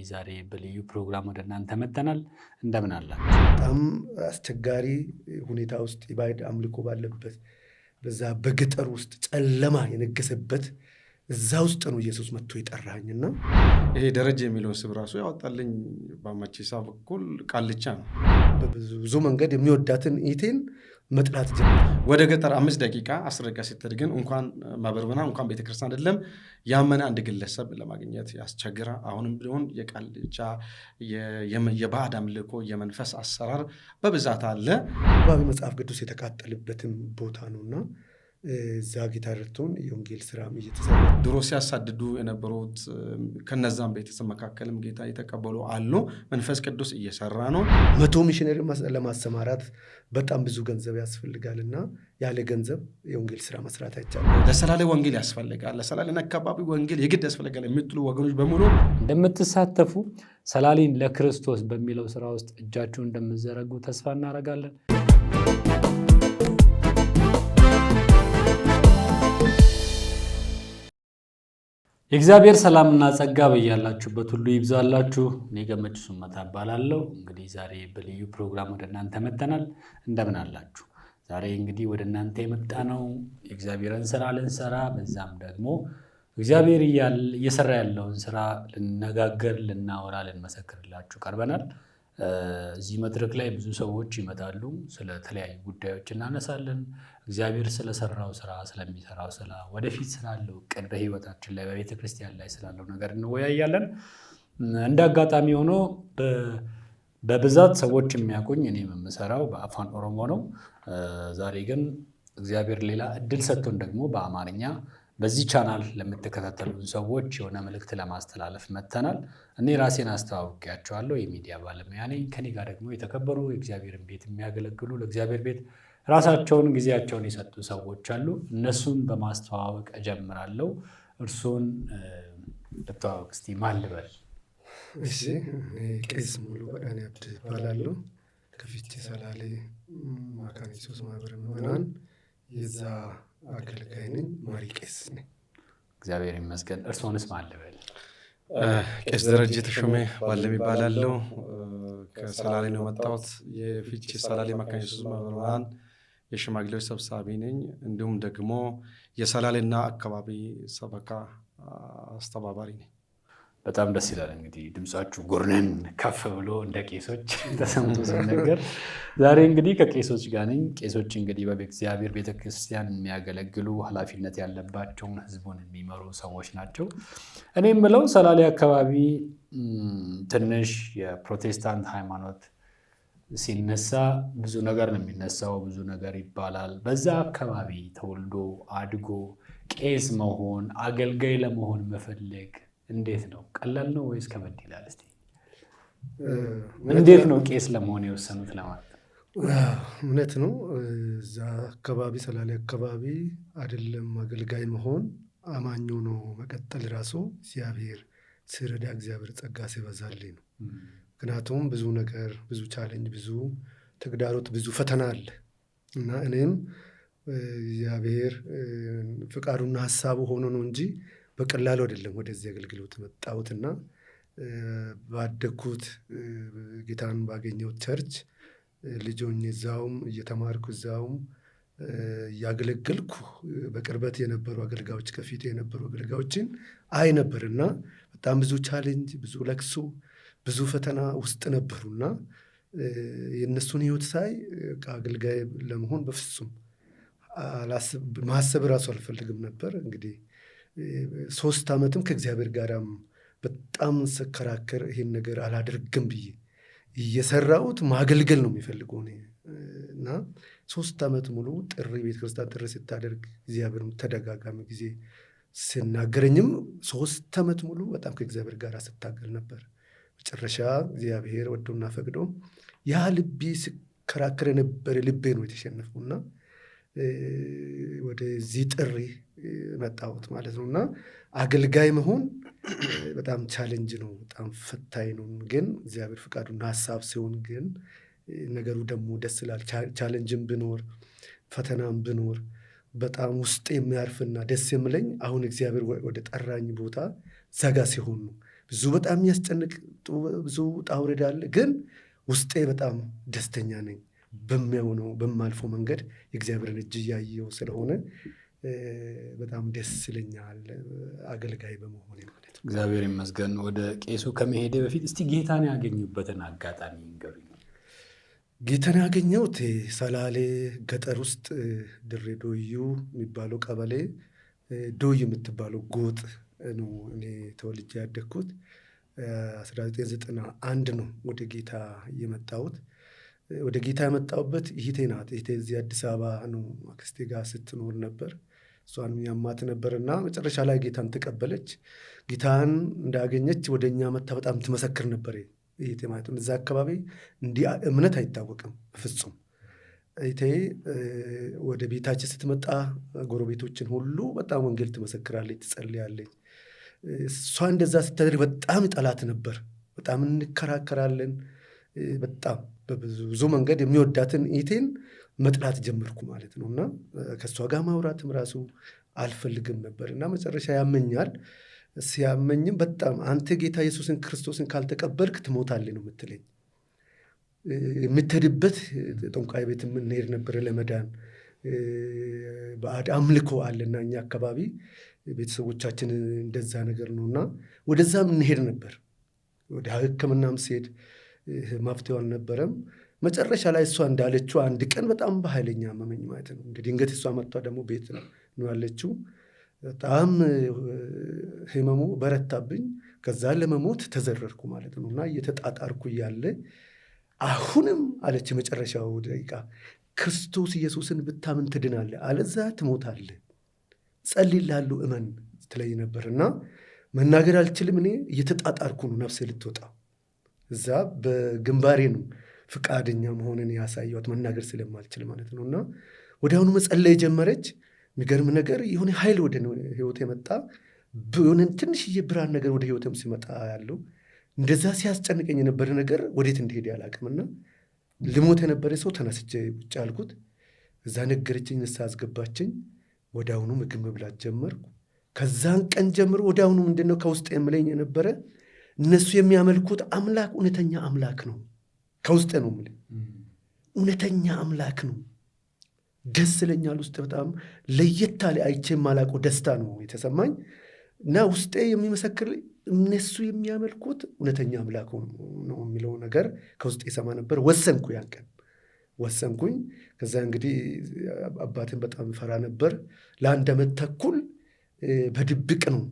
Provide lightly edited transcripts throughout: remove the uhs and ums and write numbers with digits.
ዛሬ በልዩ ፕሮግራም ወደ እናንተ መጥተናል። እንደምን አላችሁ? በጣም አስቸጋሪ ሁኔታ ውስጥ የባዕድ አምልኮ ባለበት በዛ በገጠር ውስጥ ጨለማ የነገሰበት እዛ ውስጥ ነው ኢየሱስ መጥቶ የጠራኝና ይሄ ደረጃ የሚለው ስም ራሱ ያወጣልኝ በማቼሳ በኩል ቃልቻ ነው። በብዙ መንገድ የሚወዳትን ኢቴን መጥላት ጀመረ። ወደ ገጠር 5 ደቂቃ 10 ደቂቃ ስትሄድ ግን እንኳን ማበርበና እንኳን ቤተክርስቲያን አይደለም ያመነ አንድ ግለሰብ ለማግኘት ያስቸግራ። አሁንም ቢሆን የቃልቻ የባዕድ አምልኮ የመንፈስ አሰራር በብዛት አለ። ባቢ መጽሐፍ ቅዱስ የተቃጠለበትም ቦታ ነውና እዛ ጌታ ረድቶን የወንጌል ስራም እየተሰራ ድሮ ሲያሳድዱ የነበሩት ከነዛም ቤተሰብ መካከልም ጌታ የተቀበሉ አሉ። መንፈስ ቅዱስ እየሰራ ነው። 100 ሚሽነሪ ለማሰማራት በጣም ብዙ ገንዘብ ያስፈልጋልና ያለ ገንዘብ የወንጌል ስራ መስራት አይቻልም። ለሰላሌ ወንጌል ያስፈልጋል፣ ለሰላሌና አካባቢ ወንጌል የግድ ያስፈልጋል የምትሉ ወገኖች በሙሉ እንደምትሳተፉ ሰላሌን ለክርስቶስ በሚለው ስራ ውስጥ እጃችሁን እንደምትዘረጉ ተስፋ እናደርጋለን። የእግዚአብሔር ሰላምና ጸጋ በያላችሁበት ሁሉ ይብዛላችሁ። እኔ ገመቹ ሱመታ እባላለሁ። እንግዲህ ዛሬ በልዩ ፕሮግራም ወደ እናንተ መጥተናል። እንደምን አላችሁ? ዛሬ እንግዲህ ወደ እናንተ የመጣ ነው የእግዚአብሔርን ስራ ልንሰራ፣ በዛም ደግሞ እግዚአብሔር እየሰራ ያለውን ስራ ልንነጋገር፣ ልናወራ፣ ልንመሰክርላችሁ ቀርበናል። እዚህ መድረክ ላይ ብዙ ሰዎች ይመጣሉ። ስለተለያዩ ጉዳዮች እናነሳለን። እግዚአብሔር ስለሰራው ስራ፣ ስለሚሰራው ስራ፣ ወደፊት ስላለው እቅድ፣ በህይወታችን ላይ በቤተ ክርስቲያን ላይ ስላለው ነገር እንወያያለን። እንደ አጋጣሚ ሆኖ በብዛት ሰዎች የሚያውቁኝ እኔ የምሰራው በአፋን ኦሮሞ ነው። ዛሬ ግን እግዚአብሔር ሌላ እድል ሰጥቶን ደግሞ በአማርኛ በዚህ ቻናል ለምትከታተሉን ሰዎች የሆነ መልእክት ለማስተላለፍ መጥተናል። እኔ ራሴን አስተዋውቂያቸዋለሁ። የሚዲያ ባለሙያ ነኝ። ከኔ ጋር ደግሞ የተከበሩ የእግዚአብሔርን ቤት የሚያገለግሉ ለእግዚአብሔር ቤት ራሳቸውን ጊዜያቸውን የሰጡ ሰዎች አሉ። እነሱን በማስተዋወቅ እጀምራለሁ። እርሱን ልተዋወቅ እስቲ። ማን ልበል? እሺ፣ ቄስ ሙሉ በዳኔ አብድ እባላለሁ። ከፊቼ ሰላሌ መካነ ኢየሱስ ማህበረ ምዕመናን የዛ አገልጋይ ነኝ። መሪ ቄስ ነኝ። እግዚአብሔር ይመስገን። እርሶንስ ማን ልበል? ቄስ ደረጀ ተሾመ ባለም ይባላለሁ። ከሰላሌ ነው የመጣሁት። የፊቼ ሰላሌ መካነ ኢየሱስ ማህበረ ምዕመናን የሽማግሌዎች ሰብሳቢ ነኝ። እንዲሁም ደግሞ የሰላሌና አካባቢ ሰበካ አስተባባሪ ነኝ። በጣም ደስ ይላል። እንግዲህ ድምጻችሁ ጎርነን ከፍ ብሎ እንደ ቄሶች ተሰምቶ ሲነገር ዛሬ እንግዲህ ከቄሶች ጋር ነኝ። ቄሶች እንግዲህ በእግዚአብሔር ቤተክርስቲያን የሚያገለግሉ ኃላፊነት ያለባቸውን ህዝቡን የሚመሩ ሰዎች ናቸው። እኔ የምለው ሰላሌ አካባቢ ትንሽ የፕሮቴስታንት ሃይማኖት ሲነሳ ብዙ ነገር ነው የሚነሳው፣ ብዙ ነገር ይባላል። በዛ አካባቢ ተወልዶ አድጎ ቄስ መሆን፣ አገልጋይ ለመሆን መፈለግ እንዴት ነው? ቀላል ነው ወይስ ከበድ ይላል? እስቲ እንዴት ነው ቄስ ለመሆን የወሰኑት ለማለት ነው? እውነት ነው። እዛ አካባቢ ሰላሌ አካባቢ አይደለም አገልጋይ መሆን፣ አማኙ ነው መቀጠል ራሱ እግዚአብሔር ሲረዳ፣ እግዚአብሔር ጸጋ ሲበዛልኝ ነው። ምክንያቱም ብዙ ነገር፣ ብዙ ቻሌንጅ፣ ብዙ ተግዳሮት፣ ብዙ ፈተና አለ እና እኔም እግዚአብሔር ፍቃዱና ሀሳቡ ሆኖ ነው እንጂ በቀላሉ አይደለም ወደዚህ አገልግሎት መጣሁትና ባደግኩት ጌታን ባገኘሁት ቸርች ልጆኝ እዛውም እየተማርኩ እዛውም እያገለገልኩ በቅርበት የነበሩ አገልጋዮች ከፊት የነበሩ አገልጋዮችን አይ ነበርና በጣም ብዙ ቻሌንጅ፣ ብዙ ለቅሶ፣ ብዙ ፈተና ውስጥ ነበሩና የእነሱን ህይወት ሳይ አገልጋይ ለመሆን በፍጹም ማሰብ ራሱ አልፈልግም ነበር። እንግዲህ 3 ዓመትም ከእግዚአብሔር ጋርም በጣም ስከራከር ይሄን ነገር አላደርግም ብዬ እየሰራሁት ማገልገል ነው የሚፈልገው እና 3 ዓመት ሙሉ ጥሪ ቤተክርስቲያን ጥሪ ስታደርግ እግዚአብሔር ተደጋጋሚ ጊዜ ሲናገረኝም 3 ዓመት ሙሉ በጣም ከእግዚአብሔር ጋር ስታገል ነበር። መጨረሻ እግዚአብሔር ወዶና ፈቅዶ ያ ልቤ ስከራከር የነበረ ልቤ ነው የተሸነፈውና ወደዚህ ጥሪ መጣሁት ማለት ነው። እና አገልጋይ መሆን በጣም ቻሌንጅ ነው፣ በጣም ፈታኝ ነው። ግን እግዚአብሔር ፍቃዱና ሀሳብ ሲሆን ግን ነገሩ ደግሞ ደስ ይላል። ቻሌንጅም ብኖር ፈተናም ብኖር በጣም ውስጥ የሚያርፍና ደስ የሚለኝ አሁን እግዚአብሔር ወደ ጠራኝ ቦታ ዘጋ ሲሆን ነው። ብዙ በጣም የሚያስጨንቅ ብዙ ውጣ ውረድ አለ። ግን ውስጤ በጣም ደስተኛ ነኝ። በሚያውነው በማልፈው መንገድ የእግዚአብሔርን እጅ እያየው ስለሆነ በጣም ደስ ይለኛል አገልጋይ በመሆኔ ማለት ነው። እግዚአብሔር ይመስገን። ወደ ቄሱ ከመሄዴ በፊት እስቲ ጌታን ያገኙበትን አጋጣሚ ንገሩኝ። ጌታን ያገኘሁት ሰላሌ ገጠር ውስጥ ድሬ ዶዩ የሚባለው ቀበሌ ዶዩ የምትባለው ጎጥ ነው እኔ ተወልጄ ያደግኩት። 1991 ነው ወደ ጌታ የመጣሁት። ወደ ጌታ የመጣሁበት እህቴ ናት። እህቴ እዚህ አዲስ አበባ ነው አክስቴ ጋር ስትኖር ነበር። እሷን ያማት ነበርና መጨረሻ ላይ ጌታን ተቀበለች። ጌታን እንዳገኘች ወደ እኛ መታ በጣም ትመሰክር ነበር። እህቴ ማለት ነው። እዛ አካባቢ እንዲህ እምነት አይታወቅም በፍጹም። እህቴ ወደ ቤታችን ስትመጣ ጎረቤቶችን ሁሉ በጣም ወንጌል ትመሰክራለች፣ ትጸልያለች። እሷ እንደዛ ስታደርግ በጣም ጠላት ነበር። በጣም እንከራከራለን። በጣም በብዙ መንገድ የሚወዳትን እህቴን መጥላት ጀመርኩ ማለት ነው። እና ከእሷ ጋር ማውራትም ራሱ አልፈልግም ነበር። እና መጨረሻ ያመኛል። ሲያመኝም በጣም አንተ ጌታ ኢየሱስን ክርስቶስን ካልተቀበልክ ትሞታለህ ነው የምትለኝ። የምትሄድበት ጠንቋይ ቤት የምንሄድ ነበር ለመዳን። ባዕድ አምልኮ አለና እኛ አካባቢ ቤተሰቦቻችን እንደዛ ነገር ነው እና ወደዛም እንሄድ ነበር። ወደ ሕክምናም ሲሄድ መፍትሄው አልነበረም። መጨረሻ ላይ እሷ እንዳለችው አንድ ቀን በጣም በኃይለኛ አመመኝ ማለት ነው። እንግዲህ ድንገት እሷ መጥቷ ደግሞ ቤት ነው ያለችው። በጣም ህመሙ በረታብኝ። ከዛ ለመሞት ተዘረርኩ ማለት ነው እና እየተጣጣርኩ እያለ አሁንም አለች መጨረሻው ደቂቃ ክርስቶስ ኢየሱስን ብታምን ትድናለህ፣ አለዛ ትሞታለህ፣ ጸልይልሃለሁ፣ እመን ትለኝ ነበር። እና መናገር አልችልም። እኔ እየተጣጣርኩ ነው ነፍሴ ልትወጣ። እዛ በግንባሬ ነው ፍቃደኛ መሆንን ያሳየዋት መናገር ስለማልችል ማለት ነው። እና ወዲያውኑ መጸለይ ጀመረች። የሚገርም ነገር የሆነ ኃይል ወደ ህይወት የመጣ የሆነ ትንሽዬ ብርሃን ነገር ወደ ህይወትም ሲመጣ ያለው እንደዛ ሲያስጨንቀኝ የነበረ ነገር ወዴት እንደሄደ ያላቅምና ልሞት የነበረ ሰው ተነስቼ ቁጭ አልኩት። እዛ ነገረችኝ፣ ንስሐ አስገባችኝ። ወዲያውኑ ምግብ መብላት ጀመርኩ። ከዛን ቀን ጀምሮ ወዲያውኑ ምንድነው ከውስጥ የምለኝ የነበረ እነሱ የሚያመልኩት አምላክ እውነተኛ አምላክ ነው። ከውስጥ ነው የምልህ እውነተኛ አምላክ ነው። ደስ ይለኛል። ውስጥ በጣም ለየት ያለ አይቼ የማላውቀው ደስታ ነው የተሰማኝ እና ውስጤ የሚመሰክር እነሱ የሚያመልኩት እውነተኛ አምላክ ነው የሚለው ነገር ከውስጥ የሰማ ነበር። ወሰንኩ፣ ያን ቀን ወሰንኩኝ። ከዛ እንግዲህ አባትን በጣም ፈራ ነበር። ለ1 ዓመት ተኩል በድብቅ ነው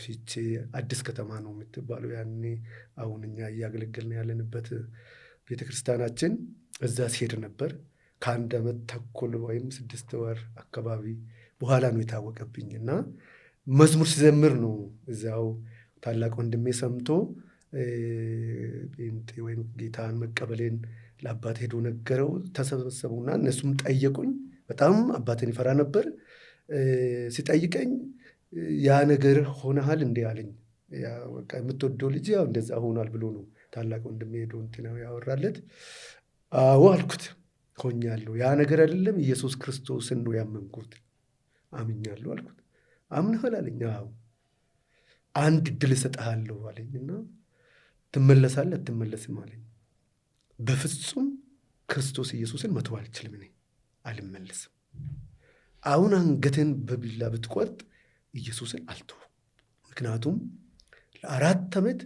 ፊቼ አዲስ ከተማ ነው የምትባለው ያኔ አሁን እኛ እያገለገልን ያለንበት ቤተክርስቲያናችን እዛ ሲሄድ ነበር። ከ1 ዓመት ተኩል ወይም 6 ወር አካባቢ በኋላ ነው የታወቀብኝ እና መዝሙር ሲዘምር ነው እዚያው ታላቅ ወንድሜ ሰምቶ ጴንጤ ወይም ጌታን መቀበሌን ለአባት ሄዶ ነገረው። ተሰበሰቡና እነሱም ጠየቁኝ። በጣም አባትን ይፈራ ነበር። ሲጠይቀኝ ያ ነገር ሆነሃል እንዴ አለኝ። የምትወደው ልጅ ያው እንደዛ ሆኗል ብሎ ነው ታላቅ ወንድሜ ሄዶ እንትናው ያወራለት። አዎ አልኩት፣ ሆኛለሁ። ያ ነገር አይደለም ኢየሱስ ክርስቶስን ነው ያመንኩት፣ አምኛለሁ አልኩት። አምነሃል አለኝ። አዎ። አንድ ዕድል እሰጥሃለሁ አለኝና ትመለሳለህ አትመለስም አለኝ። በፍጹም ክርስቶስ ኢየሱስን መተው አልችልም፣ እኔ አልመለስም። አሁን አንገትን በቢላ ብትቆርጥ ኢየሱስን አልተውም። ምክንያቱም ለ4 ዓመት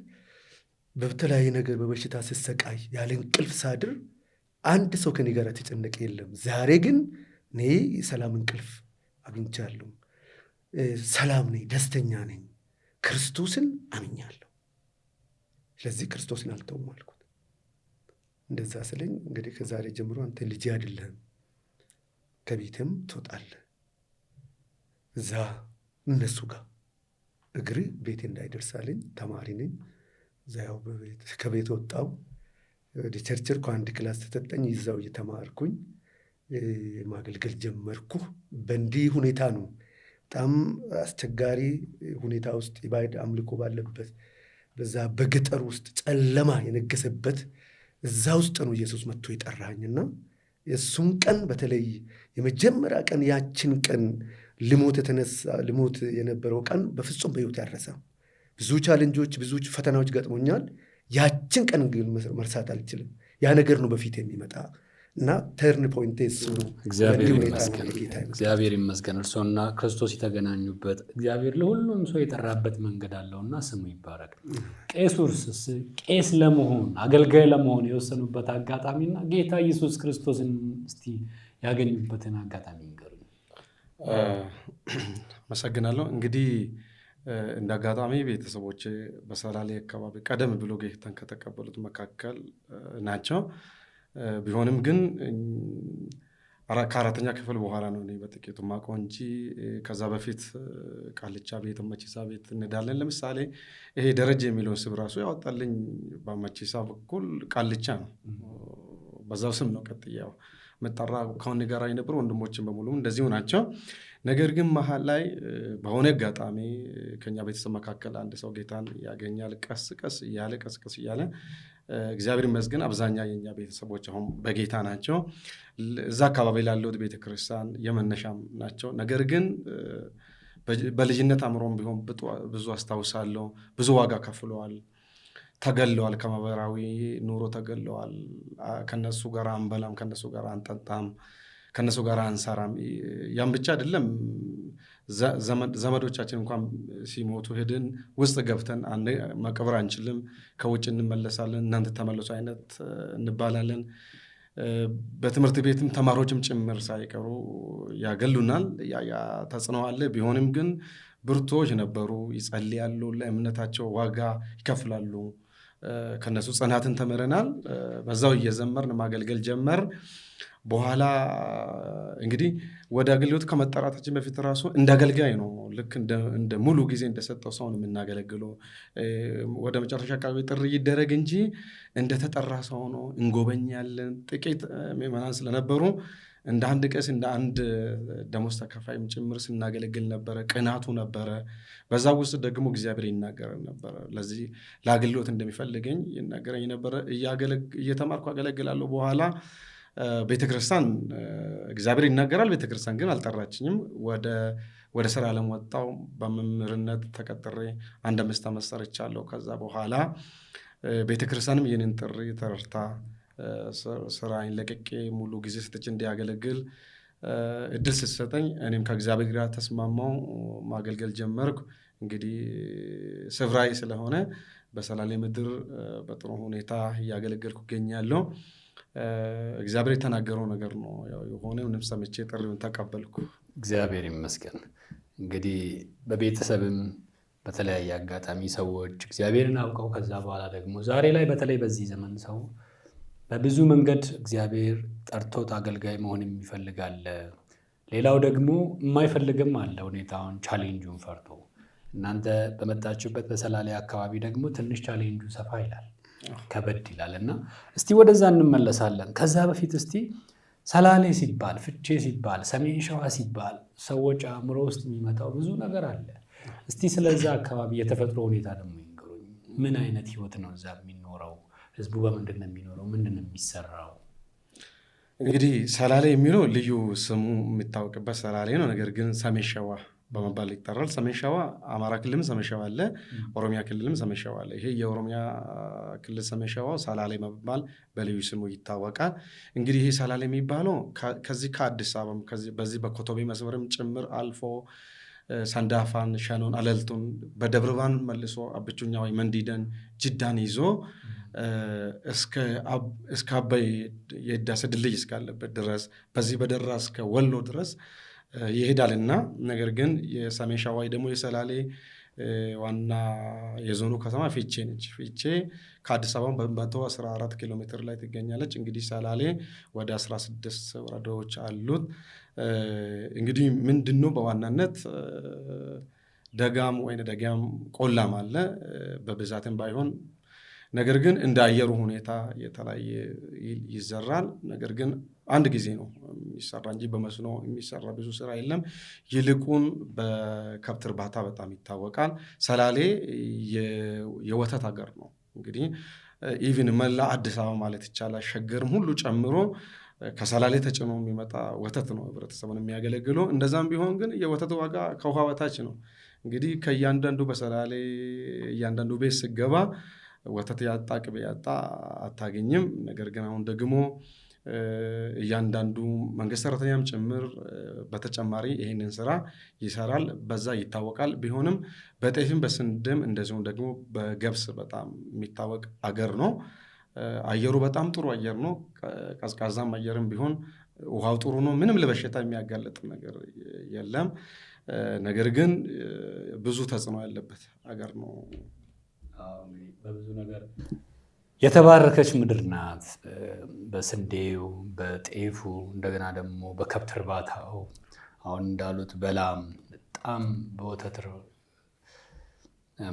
በተለያየ ነገር በበሽታ ስሰቃይ ያለ እንቅልፍ ሳድር አንድ ሰው ከኔ ጋር ተጨነቀ የለም። ዛሬ ግን እኔ የሰላም እንቅልፍ አግኝቻለሁ። ሰላም ነኝ፣ ደስተኛ ነኝ፣ ክርስቶስን አምኛለሁ። ስለዚህ ክርስቶስን አልተውም አልኩት። እንደዛ ስለኝ እንግዲህ ከዛሬ ጀምሮ አንተ ልጅ አይደለህም፣ ከቤትም ትወጣለህ። እዛ እነሱ ጋር እግር ቤቴ እንዳይደርሳለኝ ተማሪ ነኝ። እዛ ያው ከቤት ወጣው ወደ ቸርችር ከአንድ ክላስ ተሰጠኝ። ይዛው እየተማርኩኝ ማገልገል ጀመርኩ። በእንዲህ ሁኔታ ነው በጣም አስቸጋሪ ሁኔታ ውስጥ የባዕድ አምልኮ ባለበት በዛ በገጠር ውስጥ ጨለማ የነገሰበት እዛ ውስጥ ነው ኢየሱስ መጥቶ የጠራኝና የእሱም ቀን በተለይ የመጀመሪያ ቀን ያችን ቀን ልሞት የነበረው ቀን በፍጹም በሕይወት ያረሰ ብዙ ቻሌንጆች፣ ብዙ ፈተናዎች ገጥሞኛል። ያችን ቀን ግን መርሳት አልችልም። ያ ነገር ነው በፊት የሚመጣ እና ተርን ፖይንት እሱ ነው። እግዚአብሔር ይመስገን እርሶና ክርስቶስ የተገናኙበት እግዚአብሔር ለሁሉም ሰው የጠራበት መንገድ አለውና ስሙ ይባረክ። ቄሱስ ቄስ ለመሆን አገልጋይ ለመሆን የወሰኑበት አጋጣሚና ጌታ ኢየሱስ ክርስቶስን እስቲ ያገኙበትን አጋጣሚ ንገሩኝ። አመሰግናለሁ። እንግዲህ እንደ አጋጣሚ ቤተሰቦቼ በሰላሌ አካባቢ ቀደም ብሎ ጌታን ከተቀበሉት መካከል ናቸው። ቢሆንም ግን ከአራተኛ ክፍል በኋላ ነው እኔ በጥቂቱ ማውቀው እንጂ ከዛ በፊት ቃልቻ ቤት፣ መቺሳ ቤት እንዳለን። ለምሳሌ ይሄ ደረጃ የሚለውን ስም ራሱ ያወጣልኝ በመቺሳ በኩል ቃልቻ ነው። በዛው ስም ነው ቀጥያው መጠራ። ከሆነ ጋር የነበሩ ወንድሞችን በሙሉ እንደዚሁ ናቸው። ነገር ግን መሀል ላይ በሆነ አጋጣሚ ከኛ ቤተሰብ መካከል አንድ ሰው ጌታን ያገኛል። ቀስ ቀስ እያለ እግዚአብሔር ይመስገን አብዛኛ የኛ ቤተሰቦች አሁን በጌታ ናቸው። እዛ አካባቢ ላሉት ቤተክርስቲያን የመነሻም ናቸው። ነገር ግን በልጅነት አእምሮም ቢሆን ብዙ አስታውሳለሁ። ብዙ ዋጋ ከፍለዋል፣ ተገለዋል፣ ከማህበራዊ ኑሮ ተገለዋል። ከነሱ ጋር አንበላም፣ ከነሱ ጋር አንጠጣም፣ ከነሱ ጋር አንሰራም። ያን ብቻ አይደለም፣ ዘመዶቻችን እንኳን ሲሞቱ ሄድን ውስጥ ገብተን መቀበር አንችልም፣ ከውጭ እንመለሳለን፣ እናንተ ተመለሱ አይነት እንባላለን። በትምህርት ቤትም ተማሪዎችም ጭምር ሳይቀሩ ያገሉናል። ያ ተጽዕኖ አለ። ቢሆንም ግን ብርቱዎች ነበሩ፣ ይጸልያሉ፣ ለእምነታቸው ዋጋ ይከፍላሉ። ከነሱ ጽናትን ተምረናል። በዛው እየዘመርን ማገልገል ጀመር። በኋላ እንግዲህ ወደ አገልግሎት ከመጠራታችን በፊት ራሱ እንደ አገልጋይ ነው፣ ልክ እንደ ሙሉ ጊዜ እንደሰጠው ሰው ነው የምናገለግለው። ወደ መጨረሻ አካባቢ ጥሪ ይደረግ እንጂ እንደተጠራ ሰው ነው እንጎበኛለን። ጥቂት ምዕመናን ስለነበሩ እንደ አንድ ቄስ እንደ አንድ ደሞዝ ተከፋይም ጭምር ስናገለግል ነበረ። ቅናቱ ነበረ። በዛ ውስጥ ደግሞ እግዚአብሔር ይናገረን ነበረ። ለዚህ ለአገልግሎት እንደሚፈልገኝ ይናገረኝ ነበረ። እየተማርኩ አገለግላለሁ። በኋላ ቤተክርስቲያን እግዚአብሔር ይናገራል። ቤተክርስቲያን ግን አልጠራችኝም። ወደ ስራ ዓለም ወጣሁ። በመምህርነት ተቀጥሬ 1 ዓመት ሰርቻለሁ። ከዛ በኋላ ቤተክርስቲያንም ይህንን ጥሪ ተረድታ ስራዬን ለቅቄ ሙሉ ጊዜ ሰጥቼ እንዲያገለግል እድል ስትሰጠኝ እኔም ከእግዚአብሔር ጋር ተስማማው፣ ማገልገል ጀመርኩ። እንግዲህ ስፍራዬ ስለሆነ በሰላሌ ምድር በጥሩ ሁኔታ እያገለገልኩ እገኛለሁ። እግዚአብሔር የተናገረው ነገር ነው የሆነ። ምንም ሰምቼ ጥሪውን ተቀበልኩ። እግዚአብሔር ይመስገን። እንግዲህ በቤተሰብም በተለያየ አጋጣሚ ሰዎች እግዚአብሔርን አውቀው ከዛ በኋላ ደግሞ ዛሬ ላይ በተለይ በዚህ ዘመን ሰው በብዙ መንገድ እግዚአብሔር ጠርቶት አገልጋይ መሆን የሚፈልግ አለ። ሌላው ደግሞ የማይፈልግም አለ፣ ሁኔታውን ቻሌንጁን ፈርቶ። እናንተ በመጣችሁበት በሰላሌ አካባቢ ደግሞ ትንሽ ቻሌንጁ ሰፋ ይላል፣ ከበድ ይላል እና እስቲ ወደዛ እንመለሳለን። ከዛ በፊት እስቲ ሰላሌ ሲባል፣ ፍቼ ሲባል፣ ሰሜን ሸዋ ሲባል ሰዎች አእምሮ ውስጥ የሚመጣው ብዙ ነገር አለ። እስቲ ስለዛ አካባቢ የተፈጥሮ ሁኔታ ደግሞ ይንገሩኝ። ምን አይነት ህይወት ነው እዛ የሚኖረው? ህዝቡ በምንድን ነው የሚኖረው? ምንድን ነው የሚሰራው? እንግዲህ ሰላሌ የሚለው ልዩ ስሙ የሚታወቅበት ሰላሌ ነው። ነገር ግን ሰሜን ሸዋ በመባል ይጠራል። ሰሜን ሸዋ አማራ ክልልም ሰሜን ሸዋ አለ፣ ኦሮሚያ ክልልም ሰሜን ሸዋ አለ። ይሄ የኦሮሚያ ክልል ሰሜን ሸዋ ሰላሌ በመባል በልዩ ስሙ ይታወቃል። እንግዲህ ይሄ ሰላሌ የሚባለው ከዚህ ከአዲስ አበባ በዚህ በኮቶቤ መስመርም ጭምር አልፎ ሰንዳፋን፣ ሸኖን፣ አለልቱን በደብረ ብርሃን መልሶ አብቹኛ ወይ መንዲደን፣ ጅዳን ይዞ እስከ አባይ የህዳሴ ድልድይ እስካለበት ድረስ በዚህ በደራ እስከ ወሎ ድረስ ይሄዳልና ነገር ግን የሰሜን ሸዋ ደግሞ የሰላሌ ዋና የዞኑ ከተማ ፊቼ ነች። ፊቼ ከአዲስ አበባ በ114 ኪሎ ሜትር ላይ ትገኛለች። እንግዲህ ሰላሌ ወደ 16 ወረዳዎች አሉት። እንግዲህ ምንድነው በዋናነት ደጋም ወይነ ደጋም ቆላም አለ በብዛትም ባይሆን፣ ነገር ግን እንደ አየሩ ሁኔታ የተለያየ ይዘራል። ነገር ግን አንድ ጊዜ ነው የሚሰራ እንጂ በመስኖ የሚሰራ ብዙ ስራ የለም። ይልቁን በከብት እርባታ በጣም ይታወቃል። ሰላሌ የወተት ሀገር ነው። እንግዲህ ኢቭን መላ አዲስ አበባ ማለት ይቻላል ሸገርም ሁሉ ጨምሮ ከሰላሌ ተጭኖ የሚመጣ ወተት ነው ህብረተሰቡን የሚያገለግለው። እንደዛም ቢሆን ግን የወተት ዋጋ ከውሃ በታች ነው። እንግዲህ ከእያንዳንዱ በሰላሌ እያንዳንዱ ቤት ስገባ ወተት ያጣ ቅቤ ያጣ አታገኝም። ነገር ግን አሁን ደግሞ እያንዳንዱ መንግስት ሰራተኛም ጭምር በተጨማሪ ይህንን ስራ ይሰራል፣ በዛ ይታወቃል። ቢሆንም በጤፍም በስንዴም እንደዚሁም ደግሞ በገብስ በጣም የሚታወቅ አገር ነው። አየሩ በጣም ጥሩ አየር ነው። ቀዝቃዛም አየርም ቢሆን ውሃው ጥሩ ነው። ምንም ለበሽታ የሚያጋለጥ ነገር የለም። ነገር ግን ብዙ ተጽዕኖ ያለበት አገር ነው። በብዙ ነገር የተባረከች ምድር ናት። በስንዴው፣ በጤፉ፣ እንደገና ደግሞ በከብት እርባታው፣ አሁን እንዳሉት በላም በጣም በወተት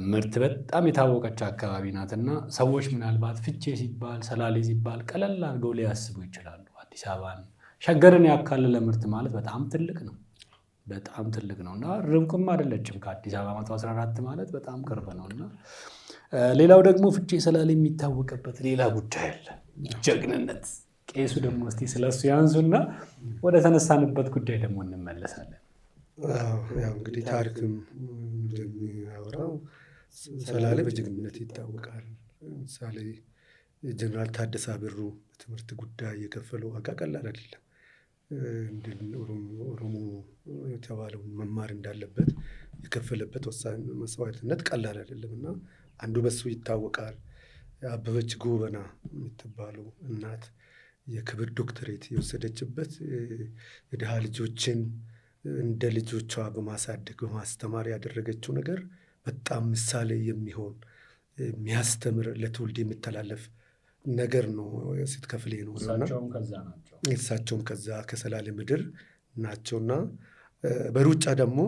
ምርት በጣም የታወቀች አካባቢ ናት እና ሰዎች ምናልባት ፍቼ ሲባል ሰላሌ ሲባል ቀለል አድርገው ሊያስቡ ይችላሉ። አዲስ አበባን ሸገርን ያካለለ ምርት ማለት በጣም ትልቅ ነው። በጣም ትልቅ ነው እና ርብቅም አይደለችም። ከአዲስ አበባ 114 ማለት በጣም ቅርብ ነው እና ሌላው ደግሞ ፍቼ ሰላሌ የሚታወቅበት ሌላ ጉዳይ አለ፣ ጀግንነት። ቄሱ ደግሞ እስቲ ስለሱ ያንሱና ወደ ተነሳንበት ጉዳይ ደግሞ እንመለሳለን። ያው እንግዲህ ታሪክም እንደሚያወራው ሰላሌ በጀግንነት ይታወቃል። ለምሳሌ ጀነራል ታደሰ ብሩ በትምህርት ጉዳይ የከፈለው ዋጋ ቀላል አይደለም። ኦሮሞ የተባለውን መማር እንዳለበት የከፈለበት ወሳኝ መስዋዕትነት ቀላል አይደለም እና አንዱ በሱ ይታወቃል። አበበች ጎበና የምትባለው እናት የክብር ዶክተሬት የወሰደችበት የድሃ ልጆችን እንደ ልጆቿ በማሳደግ በማስተማር ያደረገችው ነገር በጣም ምሳሌ የሚሆን የሚያስተምር ለትውልድ የሚተላለፍ ነገር ነው ስትከፍል የኖረውና እሳቸውም ከዛ ከሰላሌ ምድር ናቸውና በሩጫ ደግሞ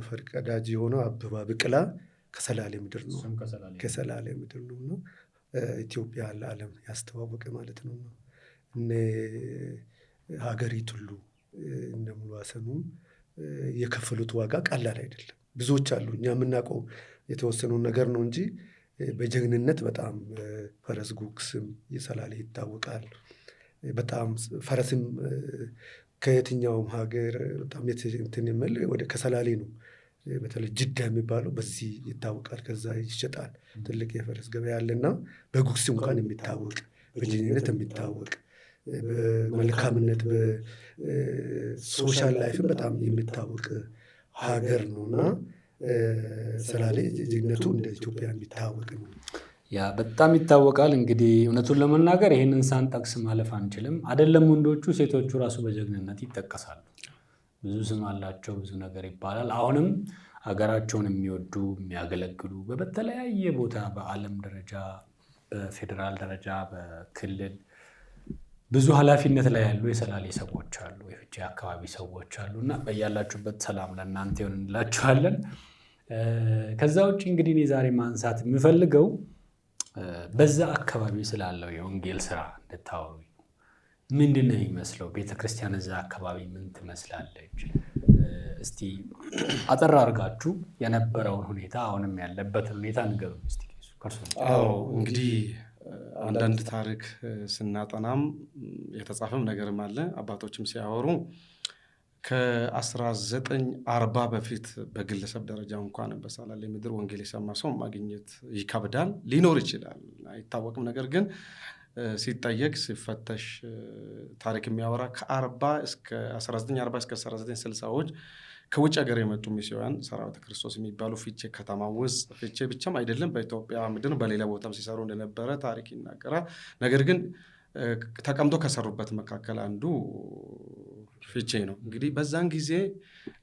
ፈርቀዳጅ የሆነው አበባ ብቅላ ከሰላሌ ምድር ነው። ከሰላሌ ምድር ነውና ኢትዮጵያ ለዓለም ያስተዋወቀ ማለት ነው። እነ ሀገሪቱ ሁሉ እነ ሙሉአሰኑም የከፈሉት ዋጋ ቀላል አይደለም። ብዙዎች አሉ እኛ የምናውቀው የተወሰኑ ነገር ነው እንጂ በጀግንነት በጣም ፈረስ ጉግስም የሰላሌ ይታወቃል። በጣም ፈረስም ከየትኛውም ሀገር በጣም እንትን የሚል ወደ ከሰላሌ ነው። በተለይ ጅዳ የሚባለው በዚህ ይታወቃል። ከዛ ይሸጣል። ትልቅ የፈረስ ገበያ አለና በጉግስ እንኳን የሚታወቅ በጀግንነት የሚታወቅ በመልካምነት በሶሻል ላይፍም በጣም የሚታወቅ ሀገር ነውና ሰላሌ ጀግንነቱ እንደ ኢትዮጵያ የሚታወቅ ነው። ያ በጣም ይታወቃል። እንግዲህ እውነቱን ለመናገር ይህንን ሳንጠቅስ ማለፍ አንችልም። አይደለም ወንዶቹ፣ ሴቶቹ ራሱ በጀግንነት ይጠቀሳሉ። ብዙ ስም አላቸው፣ ብዙ ነገር ይባላል። አሁንም ሀገራቸውን የሚወዱ የሚያገለግሉ በተለያየ ቦታ በዓለም ደረጃ በፌዴራል ደረጃ በክልል ብዙ ኃላፊነት ላይ ያሉ የሰላሌ ሰዎች አሉ፣ የፍቼ አካባቢ ሰዎች አሉ እና በያላችሁበት ሰላም ለእናንተ ይሆን እንላችኋለን። ከዛ ውጭ እንግዲህ እኔ ዛሬ ማንሳት የምፈልገው በዛ አካባቢ ስላለው የወንጌል ስራ እንድታወሩ። ምንድን ነው የሚመስለው? ቤተክርስቲያን እዛ አካባቢ ምን ትመስላለች? እስቲ አጠር አድርጋችሁ የነበረውን ሁኔታ አሁንም ያለበትን ሁኔታ ንገሩን እስቲ። አዎ እንግዲህ አንዳንድ ታሪክ ስናጠናም የተጻፈም ነገርም አለ። አባቶችም ሲያወሩ ከ1940 በፊት በግለሰብ ደረጃ እንኳን በሰላሌ ምድር ወንጌል የሰማ ሰው ማግኘት ይከብዳል። ሊኖር ይችላል፣ አይታወቅም። ነገር ግን ሲጠየቅ ሲፈተሽ ታሪክ የሚያወራ ከ1940 እስከ 1960ዎች ከውጭ ሀገር የመጡ ሚስዮናን ሰራዊተ ክርስቶስ የሚባሉ ፊቼ ከተማ ውስጥ ፊቼ ብቻም አይደለም በኢትዮጵያ ምድር በሌላ ቦታም ሲሰሩ እንደነበረ ታሪክ ይናገራል። ነገር ግን ተቀምጦ ከሰሩበት መካከል አንዱ ፊቼ ነው። እንግዲህ በዛን ጊዜ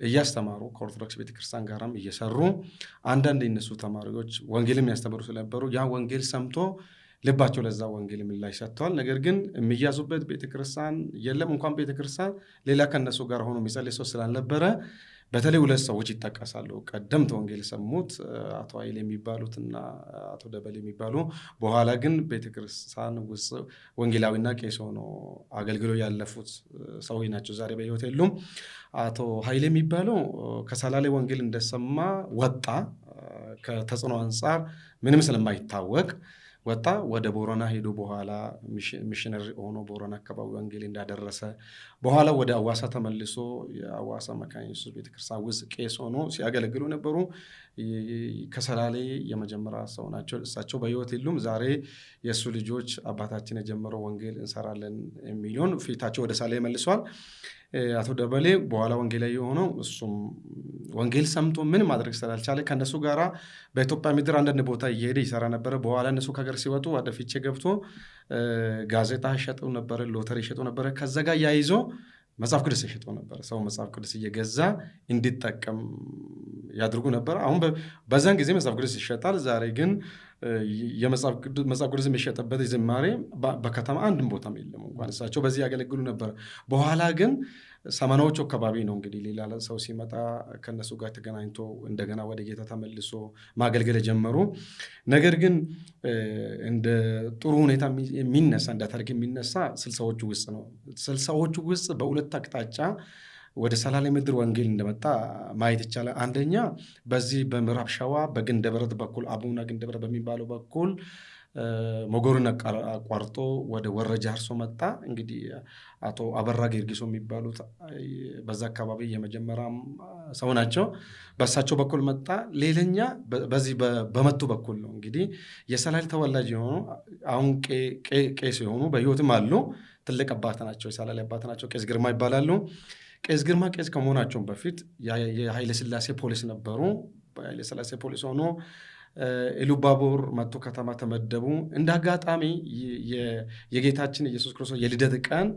እያስተማሩ ከኦርቶዶክስ ቤተክርስቲያን ጋራም እየሰሩ አንዳንድ የነሱ ተማሪዎች ወንጌልም ያስተምሩ ስለነበሩ ያ ወንጌል ሰምቶ ልባቸው ለዛ ወንጌል ምላሽ ሰጥተዋል። ነገር ግን የሚያዙበት ቤተክርስቲያን የለም። እንኳን ቤተክርስቲያን ሌላ ከነሱ ጋር ሆኖ የሚጸልይ ሰው ስላልነበረ በተለይ ሁለት ሰዎች ይጠቀሳሉ። ቀደምት ወንጌል የሰሙት አቶ ኃይሌ የሚባሉትና አቶ ደበሌ የሚባሉ፣ በኋላ ግን ቤተክርስቲያን ውስጥ ወንጌላዊና ቄስ ሆነው አገልግሎ ያለፉት ሰዎች ናቸው። ዛሬ በሕይወት የሉም። አቶ ኃይሌ የሚባለው ከሰላሌ ወንጌል እንደሰማ ወጣ። ከተጽዕኖ አንጻር ምንም ስለማይታወቅ ወጣ። ወደ ቦረና ሄዶ በኋላ ሚሽነሪ ሆኖ ቦረና አካባቢ ወንጌል እንዳደረሰ በኋላ ወደ አዋሳ ተመልሶ የአዋሳ መካነ ኢየሱስ ቤተክርስቲያን ውስጥ ቄስ ሆኖ ሲያገለግሉ ነበሩ። ከሰላሌ የመጀመሪያ ሰው ናቸው። እሳቸው በሕይወት የሉም። ዛሬ የእሱ ልጆች አባታችን የጀመረው ወንጌል እንሰራለን የሚለውን ፊታቸው ወደ ሳሌ መልሷል። አቶ ደበሌ በኋላ ወንጌላዊ የሆነው እሱም ወንጌል ሰምቶ ምን ማድረግ ስላልቻለ ከእነሱ ጋራ በኢትዮጵያ ምድር አንዳንድ ቦታ እየሄደ ይሰራ ነበረ። በኋላ እነሱ ከሀገር ሲወጡ ወደ ፊቼ ገብቶ ጋዜጣ ሸጠው ነበረ፣ ሎተሪ ሸጠው ነበረ። ከዛ ጋር ያይዞ መጽሐፍ ቅዱስ የሸጠው ነበረ። ሰው መጽሐፍ ቅዱስ እየገዛ እንዲጠቀም ያድርጉ ነበር። አሁን በዛን ጊዜ መጽሐፍ ቅዱስ ይሸጣል። ዛሬ ግን የመጽሐፍ ቅዱስ የሚሸጥበት ዝማሬ በከተማ አንድም ቦታም የለም። እንኳን እሳቸው በዚህ ያገለግሉ ነበር። በኋላ ግን ሰማናዎቹ አካባቢ ነው እንግዲህ ሌላ ሰው ሲመጣ ከነሱ ጋር ተገናኝቶ እንደገና ወደ ጌታ ተመልሶ ማገልገል የጀመሩ። ነገር ግን እንደ ጥሩ ሁኔታ የሚነሳ እንደ ታሪክ የሚነሳ ስልሳዎቹ ውስጥ ነው። ስልሳዎቹ ውስጥ በሁለት አቅጣጫ ወደ ሰላሌ ምድር ወንጌል እንደመጣ ማየት ይቻላል። አንደኛ በዚህ በምዕራብ ሸዋ በግንደበረት በኩል አቡነ ግንደበረት በሚባለው በኩል ሞጎርን አቋርጦ ወደ ወረ ጃርሶ መጣ። እንግዲህ አቶ አበራ ጌርጊሶ የሚባሉት በዛ አካባቢ የመጀመሪያም ሰው ናቸው። በእሳቸው በኩል መጣ። ሌላኛ በዚህ በመቱ በኩል ነው። እንግዲህ የሰላሌ ተወላጅ የሆኑ አሁን ቄስ የሆኑ በሕይወትም አሉ። ትልቅ አባት ናቸው። የሰላሌ አባት ናቸው። ቄስ ግርማ ይባላሉ። ቄስ ግርማ ቄስ ከመሆናቸውን በፊት የኃይለ ሥላሴ ፖሊስ ነበሩ። በኃይለ ሥላሴ ፖሊስ ሆኖ ኢሉባቦር መቱ ከተማ ተመደቡ። እንደ አጋጣሚ የጌታችን ኢየሱስ ክርስቶስ የልደት ቀን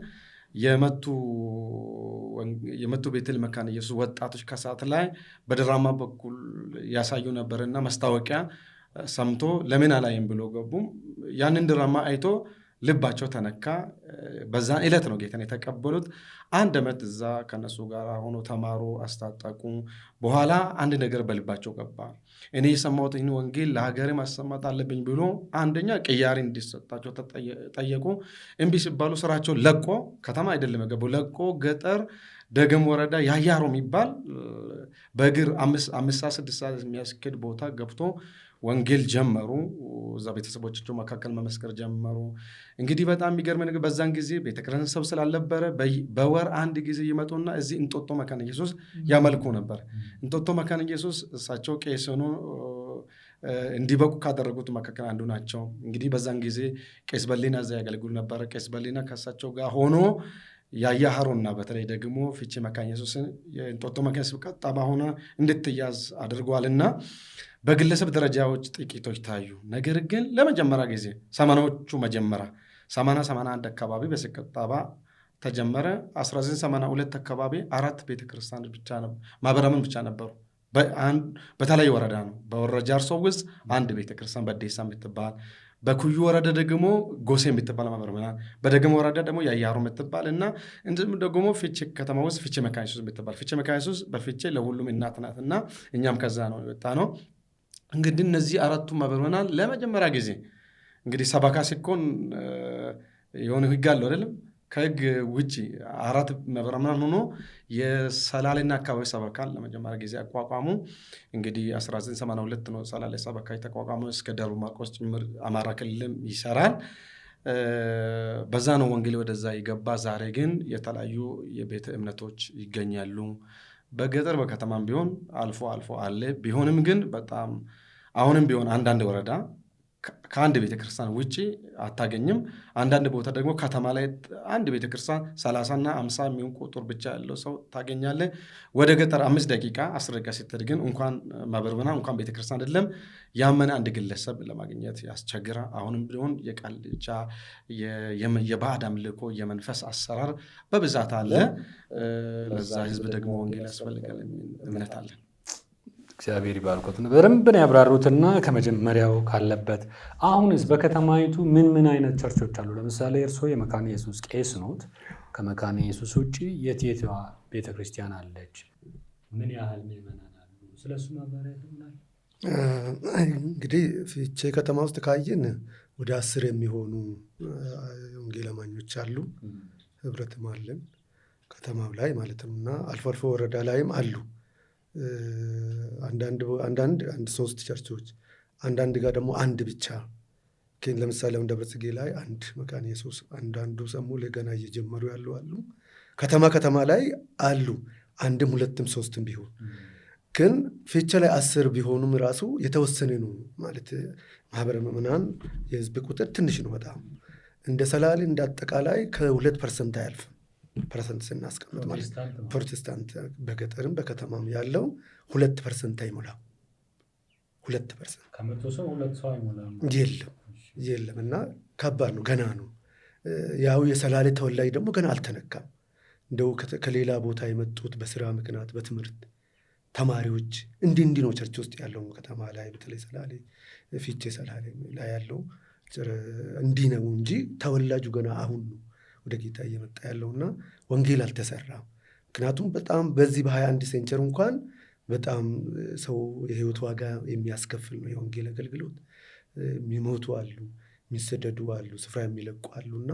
የመቱ ቤተል መካነ ኢየሱስ ወጣቶች ከሰዓት ላይ በድራማ በኩል ያሳዩ ነበርና ማስታወቂያ ሰምቶ ለምን አላይም ብሎ ገቡ። ያንን ድራማ አይቶ ልባቸው ተነካ። በዛን ዕለት ነው ጌታን የተቀበሉት። 1 ዓመት እዛ ከነሱ ጋር ሆኖ ተማሩ፣ አስታጠቁ። በኋላ አንድ ነገር በልባቸው ገባ። እኔ የሰማሁት ይህን ወንጌል ለሀገሬ ማሰማት አለብኝ ብሎ አንደኛ ቅያሬ እንዲሰጣቸው ጠየቁ። እምቢ ሲባሉ ስራቸው ለቆ ከተማ አይደለም የገቡ ለቆ ገጠር ደገም ወረዳ ያያሮ የሚባል በእግር 5-6 ሰዓት የሚያስኬድ ቦታ ገብቶ ወንጌል ጀመሩ። እዛ ቤተሰቦቻቸው መካከል መመስከር ጀመሩ። እንግዲህ በጣም የሚገርም ነገር በዛን ጊዜ ቤተክርስቲያን ሰብ ስላልነበረ በወር 1 ጊዜ ይመጡና እዚህ እንጦጦ መካነ ኢየሱስ ያመልኩ ነበር። እንጦጦ መካነ ኢየሱስ እሳቸው ቄስ ሆኖ እንዲበቁ ካደረጉት መካከል አንዱ ናቸው። እንግዲህ በዛን ጊዜ ቄስ በሊና እዛ ያገለግሉ ነበረ። ቄስ በሊና ከእሳቸው ጋር ሆኖ ያያሃሮና በተለይ ደግሞ ፊቼ መካነ ኢየሱስን የእንጦጦ መካነ ኢየሱስ ቀጣባ ሆና እንድትያዝ አድርገዋልና በግለሰብ ደረጃዎች ጥቂቶች ታዩ። ነገር ግን ለመጀመሪያ ጊዜ ሰማናዎቹ መጀመሪያ 81 አካባቢ በስቅጣባ ተጀመረ። 1982 አካባቢ 4 ቤተክርስቲያን ብቻ ነው ማህበራምን ብቻ ነበሩ። በተለያየ ወረዳ ነው። በወረ ጃርሶ ውስጥ 1 ቤተክርስቲያን በዴሳ የምትባል፣ በኩዩ ወረዳ ደግሞ ጎሴ የምትባል ማህበራን፣ በደገሞ ወረዳ ደግሞ ያያሮ የምትባል እና እንዲሁም ደግሞ ፊቼ ከተማ ውስጥ ፊቼ መካነ ኢየሱስ የምትባል። ፊቼ መካነ ኢየሱስ በፊቼ ለሁሉም እናት ናት እና እኛም ከዛ ነው የወጣ ነው። እንግዲህ እነዚህ 4ቱ ማህበራን ለመጀመሪያ ጊዜ እንግዲህ ሰባካ ሲኮን የሆነ ህግ አለው አይደለም። ከህግ ውጭ 4 ማህበራን ሆኖ የሰላሌና አካባቢ ሰባካን ለመጀመሪያ ጊዜ አቋቋሙ። እንግዲህ 1982 ነው ሰላሌ ሰባካ የተቋቋሙ። እስከ ደቡብ ማርቆስ ጭምር አማራ ክልልም ይሰራል። በዛ ነው ወንጌል ወደዛ ይገባ። ዛሬ ግን የተለያዩ የቤተ እምነቶች ይገኛሉ። በገጠር በከተማም ቢሆን አልፎ አልፎ አለ። ቢሆንም ግን በጣም አሁንም ቢሆን አንዳንድ ወረዳ ከአንድ ቤተክርስቲያን ውጭ አታገኝም። አንዳንድ ቦታ ደግሞ ከተማ ላይ አንድ ቤተክርስቲያን 30 እና 50 የሚሆን ቁጥር ብቻ ያለው ሰው ታገኛለ። ወደ ገጠር 5 ደቂቃ 10 ደቂቃ ስትሄድ ግን እንኳን ማህበርና እንኳን ቤተክርስቲያን አይደለም ያመነ አንድ ግለሰብ ለማግኘት ያስቸግራ። አሁንም ቢሆን የቃልቻ የባዕድ አምልኮ የመንፈስ አሰራር በብዛት አለ። ለዛ ህዝብ ደግሞ ወንጌል ያስፈልጋል እምነት አለን። እግዚአብሔር ይባርኮት። በደንብ ነው ያብራሩትና ከመጀመሪያው ካለበት አሁንስ በከተማይቱ ምን አይነት ቸርቾች አሉ? ለምሳሌ እርስዎ የመካነ ኢየሱስ ቄስ ኖት። ከመካነ ኢየሱስ ውጭ የት ቤተክርስቲያን አለች? ምን ያህል ምዕመናን አሉ? ስለሱ ማብራሪያ ይሆናል። እንግዲህ ፊቼ ከተማ ውስጥ ካየን ወደ 10 የሚሆኑ ወንጌል አማኞች አሉ። ህብረትም አለን ከተማው ላይ ማለት ነው እና አልፎ አልፎ ወረዳ ላይም አሉ። አንድ 3 ቸርቾች፣ አንዳንድ ጋር ደግሞ 1 ብቻ ለምሳሌ አሁን ደብረጽጌ ላይ አንድ መካነ ኢየሱስ አንዳንዱ ሰሙ ገና እየጀመሩ ያሉ አሉ። ከተማ ላይ አሉ፣ አንድም ሁለትም ሶስትም ቢሆን ግን ፊቼ ላይ 10 ቢሆኑም ራሱ የተወሰነ ነው ማለት ማህበረ ምዕመናን የህዝብ ቁጥር ትንሽ ነው በጣም። እንደ ሰላሌ እንደ አጠቃላይ ከ2% አያልፍም። ፐርሰንት ስናስቀምጥ ማለት ፕሮቴስታንት በገጠርም በከተማም ያለው 2% አይሞላም። 2% ከመቶ ሰው 2 ሰው አይሞላም። የለም እና ከባድ ነው፣ ገና ነው። ያው የሰላሌ ተወላጅ ደግሞ ገና አልተነካም። እንደው ከሌላ ቦታ የመጡት በስራ ምክንያት በትምህርት ተማሪዎች እንዲህ ነው ቸርች ውስጥ ያለው ከተማ ላይ በተለይ ሰላሌ ፊቼ ሰላሌ ላይ ያለው እንዲህ ነው እንጂ ተወላጁ ገና አሁን ነው ወደ ጌታ እየመጣ ያለውና ወንጌል አልተሰራም። ምክንያቱም በጣም በዚህ በ21 ሴንቸር እንኳን በጣም ሰው የህይወት ዋጋ የሚያስከፍል ነው የወንጌል አገልግሎት። የሚሞቱ አሉ፣ የሚሰደዱ አሉ፣ ስፍራ የሚለቁ አሉና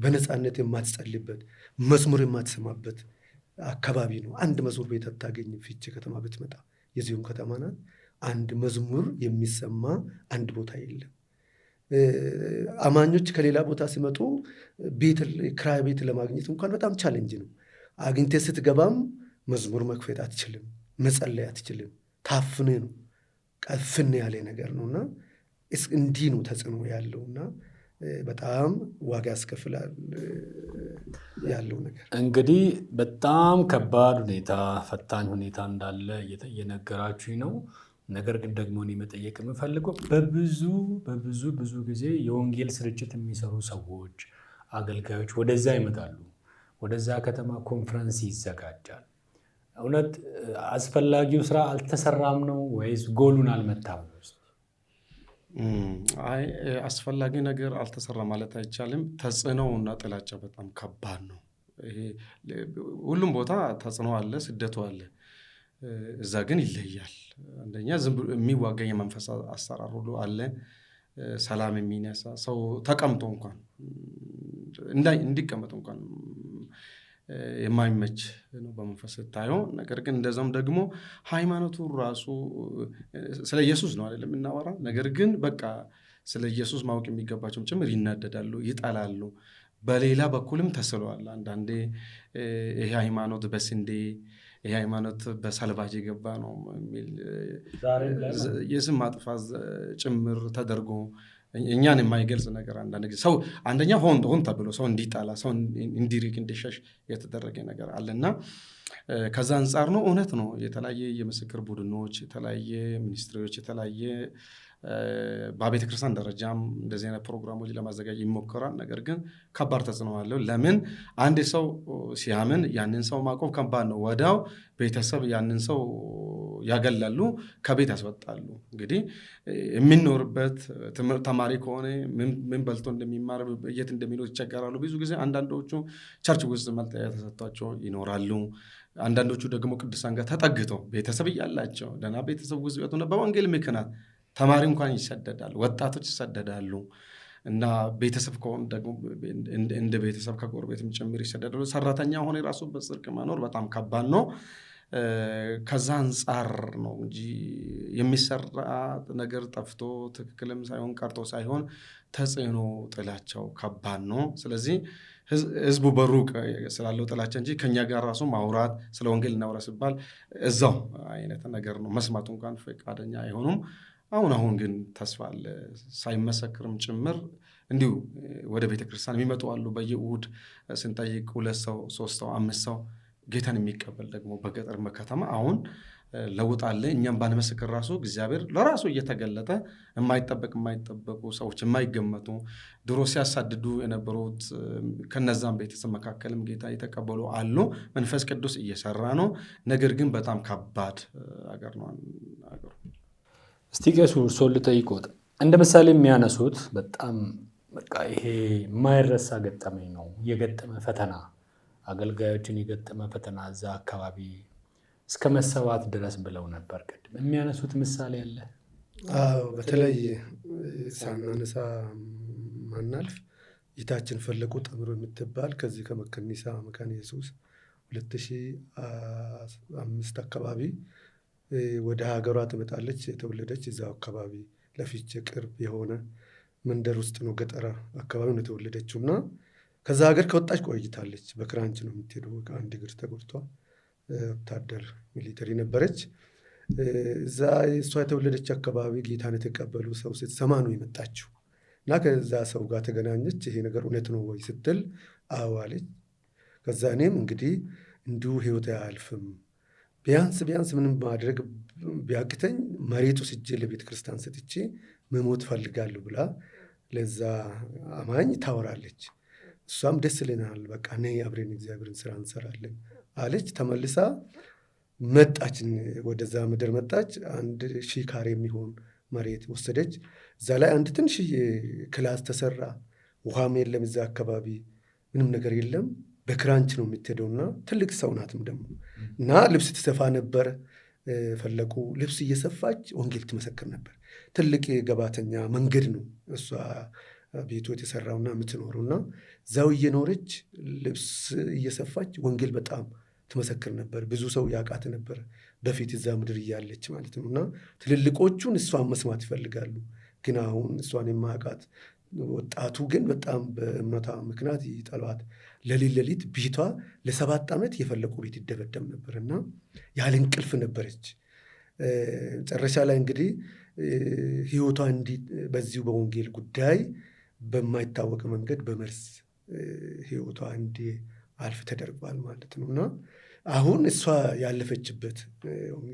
በነፃነት የማትጸልይበት መዝሙር የማትሰማበት አካባቢ ነው። አንድ መዝሙር ቤት አታገኝም። ፊቼ ከተማ ብትመጣ የዚሁም ከተማ ናት። አንድ መዝሙር የሚሰማ አንድ ቦታ የለም። አማኞች ከሌላ ቦታ ሲመጡ ክራይ ቤት ለማግኘት እንኳን በጣም ቻሌንጅ ነው። አግኝቴ ስትገባም መዝሙር መክፈት አትችልም፣ መጸለይ አትችልም። ታፍኔ ነው፣ ቀፍን ያለ ነገር ነውና እንዲህ ነው ተጽዕኖ ያለውና በጣም ዋጋ ያስከፍላል ያለው ነገር። እንግዲህ በጣም ከባድ ሁኔታ፣ ፈታኝ ሁኔታ እንዳለ እየነገራችሁኝ ነው። ነገር ግን ደግሞ እኔ መጠየቅ የምፈልገው በብዙ ጊዜ የወንጌል ስርጭት የሚሰሩ ሰዎች፣ አገልጋዮች ወደዛ ይመጣሉ። ወደዛ ከተማ ኮንፈረንስ ይዘጋጃል። እውነት አስፈላጊው ስራ አልተሰራም ነው ወይስ ጎሉን አልመታም ነው? አይ አስፈላጊ ነገር አልተሰራ ማለት አይቻልም። ተጽዕኖውና ጥላቻ በጣም ከባድ ነው። ይሄ ሁሉም ቦታ ተጽዕኖ አለ፣ ስደቱ አለ። እዛ ግን ይለያል። አንደኛ ዝም ብሎ የሚዋጋኝ የመንፈስ አሰራር ሁሉ አለ። ሰላም የሚነሳ ሰው ተቀምጦ እንኳን እንዲቀመጥ እንኳን የማይመች ነው በመንፈስ ስታየው። ነገር ግን እንደዛም ደግሞ ሃይማኖቱ ራሱ ስለ ኢየሱስ ነው አይደለም የምናወራ። ነገር ግን በቃ ስለ ኢየሱስ ማወቅ የሚገባቸውም ጭምር ይናደዳሉ፣ ይጠላሉ። በሌላ በኩልም ተስለዋል። አንዳንዴ ይሄ ሃይማኖት በስንዴ ይሄ ሃይማኖት በሰልባጅ የገባ ነው የሚል የስም ማጥፋት ጭምር ተደርጎ እኛን የማይገልጽ ነገር አንዳንድ ጊዜ ሰው አንደኛ ሆን ተብሎ ሰው እንዲጣላ፣ ሰው እንዲርቅ፣ እንዲሸሽ የተደረገ ነገር አለና ከዛ አንጻር ነው። እውነት ነው። የተለያየ የምስክር ቡድኖች፣ የተለያየ ሚኒስትሪዎች፣ የተለያየ በቤተ ክርስቲያን ደረጃም እንደዚህ አይነት ፕሮግራሞች ለማዘጋጀት ይሞከራል። ነገር ግን ከባድ ተጽዕኖ አለው። ለምን አንድ ሰው ሲያምን ያንን ሰው ማቆም ከባድ ነው። ወዲያው ቤተሰብ ያንን ሰው ያገላሉ፣ ከቤት ያስወጣሉ። እንግዲህ የሚኖርበት ትምህርት ተማሪ ከሆነ ምን በልቶ እንደሚማር የት እንደሚኖር ይቸገራሉ። ብዙ ጊዜ አንዳንዶቹ ቸርች ውስጥ መጠለያ ተሰጥቷቸው ይኖራሉ። አንዳንዶቹ ደግሞ ቅዱሳን ጋር ተጠግተው ቤተሰብ እያላቸው ደህና ቤተሰብ ውስጥ ቢሆኑ በወንጌል ምክንያት ተማሪ እንኳን ይሰደዳሉ፣ ወጣቶች ይሰደዳሉ። እና ቤተሰብ ከሆኑ ደግሞ እንደ ቤተሰብ ከጎረቤትም ጭምር ይሰደዳሉ። ሰራተኛ ሆነ የራሱ በጽድቅ መኖር በጣም ከባድ ነው። ከዛ አንጻር ነው እንጂ የሚሰራ ነገር ጠፍቶ ትክክልም ሳይሆን ቀርቶ ሳይሆን ተጽዕኖ ጥላቸው ከባድ ነው። ስለዚህ ህዝቡ በሩቅ ስላለው ጥላቻ እንጂ ከኛ ጋር ራሱ ማውራት ስለ ወንጌል እናውራ ሲባል እዛው አይነት ነገር ነው። መስማቱ እንኳን ፈቃደኛ አይሆኑም። አሁን ግን ተስፋ አለ። ሳይመሰክርም ጭምር እንዲሁ ወደ ቤተክርስቲያን የሚመጡ አሉ። በየእሑድ ስንጠይቅ 2 ሰው 3 ሰው 5 ሰው ጌታን የሚቀበል ደግሞ በገጠር ከተማ አሁን ለውጥ አለ። እኛም ባንመሰክር ራሱ እግዚአብሔር ለራሱ እየተገለጠ የማይጠበቁ ሰዎች የማይገመቱ ድሮ ሲያሳድዱ የነበሩት ከነዛም ቤተሰብ መካከልም ጌታ የተቀበሉ አሉ። መንፈስ ቅዱስ እየሰራ ነው። ነገር ግን በጣም ከባድ አገር ነው አገሩ። እስቲ ቄሱ እርስዎን ልጠይቅዎት። እንደ ምሳሌ የሚያነሱት በጣም በቃ ይሄ የማይረሳ ገጠመኝ ነው፣ የገጠመ ፈተና፣ አገልጋዮችን የገጠመ ፈተና እዛ አካባቢ እስከ መሰዋት ድረስ ብለው ነበር። ቅድም የሚያነሱት ምሳሌ አለ? በተለይ ሳናነሳ ማናልፍ ጌታችን ፈለቁ ጠምሮ የምትባል ከዚህ ከመከኒሳ መካነ ኢየሱስ 2005 አካባቢ ወደ ሀገሯ ትመጣለች። የተወለደች እዛው አካባቢ ለፊቼ ቅርብ የሆነ መንደር ውስጥ ነው፣ ገጠር አካባቢ ነው የተወለደችው እና ከዛ ሀገር ከወጣች ቆይታለች። በክራንች ነው የምትሄደው። አንድ እግር ተጎድቷል። ወታደር ሚሊተሪ ነበረች። እዛ እሷ የተወለደች አካባቢ ጌታን የተቀበሉ ሰው ስትሰማ ነው የመጣችው እና ከዛ ሰው ጋር ተገናኘች። ይሄ ነገር እውነት ነው ወይ ስትል አዎ አለች። ከዛ እኔም እንግዲህ እንዲሁ ህይወት አያልፍም፣ ቢያንስ ምንም ማድረግ ቢያቅተኝ መሬቱ ስጄ ለቤተ ክርስቲያን ሰጥቼ መሞት ፈልጋለሁ ብላ ለዛ አማኝ ታወራለች። እሷም ደስ ይለናል፣ በቃ ነይ አብረን እግዚአብሔርን ስራ እንሰራለን አለች። ተመልሳ መጣች፣ ወደዛ ምድር መጣች። 1000 ካሬ የሚሆን መሬት ወሰደች። እዛ ላይ አንድ ትንሽዬ ክላስ ተሰራ። ውሃም የለም እዛ አካባቢ ምንም ነገር የለም። በክራንች ነው የምትሄደውና ትልቅ ሰው ናትም ደግሞ እና ልብስ ትሰፋ ነበር። ፈለቁ ልብስ እየሰፋች ወንጌል ትመሰክር ነበር። ትልቅ ገባተኛ መንገድ ነው እሷ ቤቱ የተሰራውና የምትኖሩና እዛው እየኖረች ልብስ እየሰፋች ወንጌል በጣም ትመሰክር ነበር። ብዙ ሰው ያውቃት ነበር በፊት እዛ ምድር እያለች ማለት ነው። እና ትልልቆቹን እሷን መስማት ይፈልጋሉ። ግን አሁን እሷን የማያውቃት ወጣቱ ግን በጣም በእምነቷ ምክንያት ይጠሏት። ሌሊት ቤቷ ለ7 ዓመት የፈለቁ ቤት ይደበደብ ነበር እና ያለ እንቅልፍ ነበረች። መጨረሻ ላይ እንግዲህ ህይወቷ እንዲህ በዚሁ በወንጌል ጉዳይ በማይታወቅ መንገድ በመርዝ ህይወቷ እንዲያልፍ ተደርጓል ማለት ነው። እና አሁን እሷ ያለፈችበት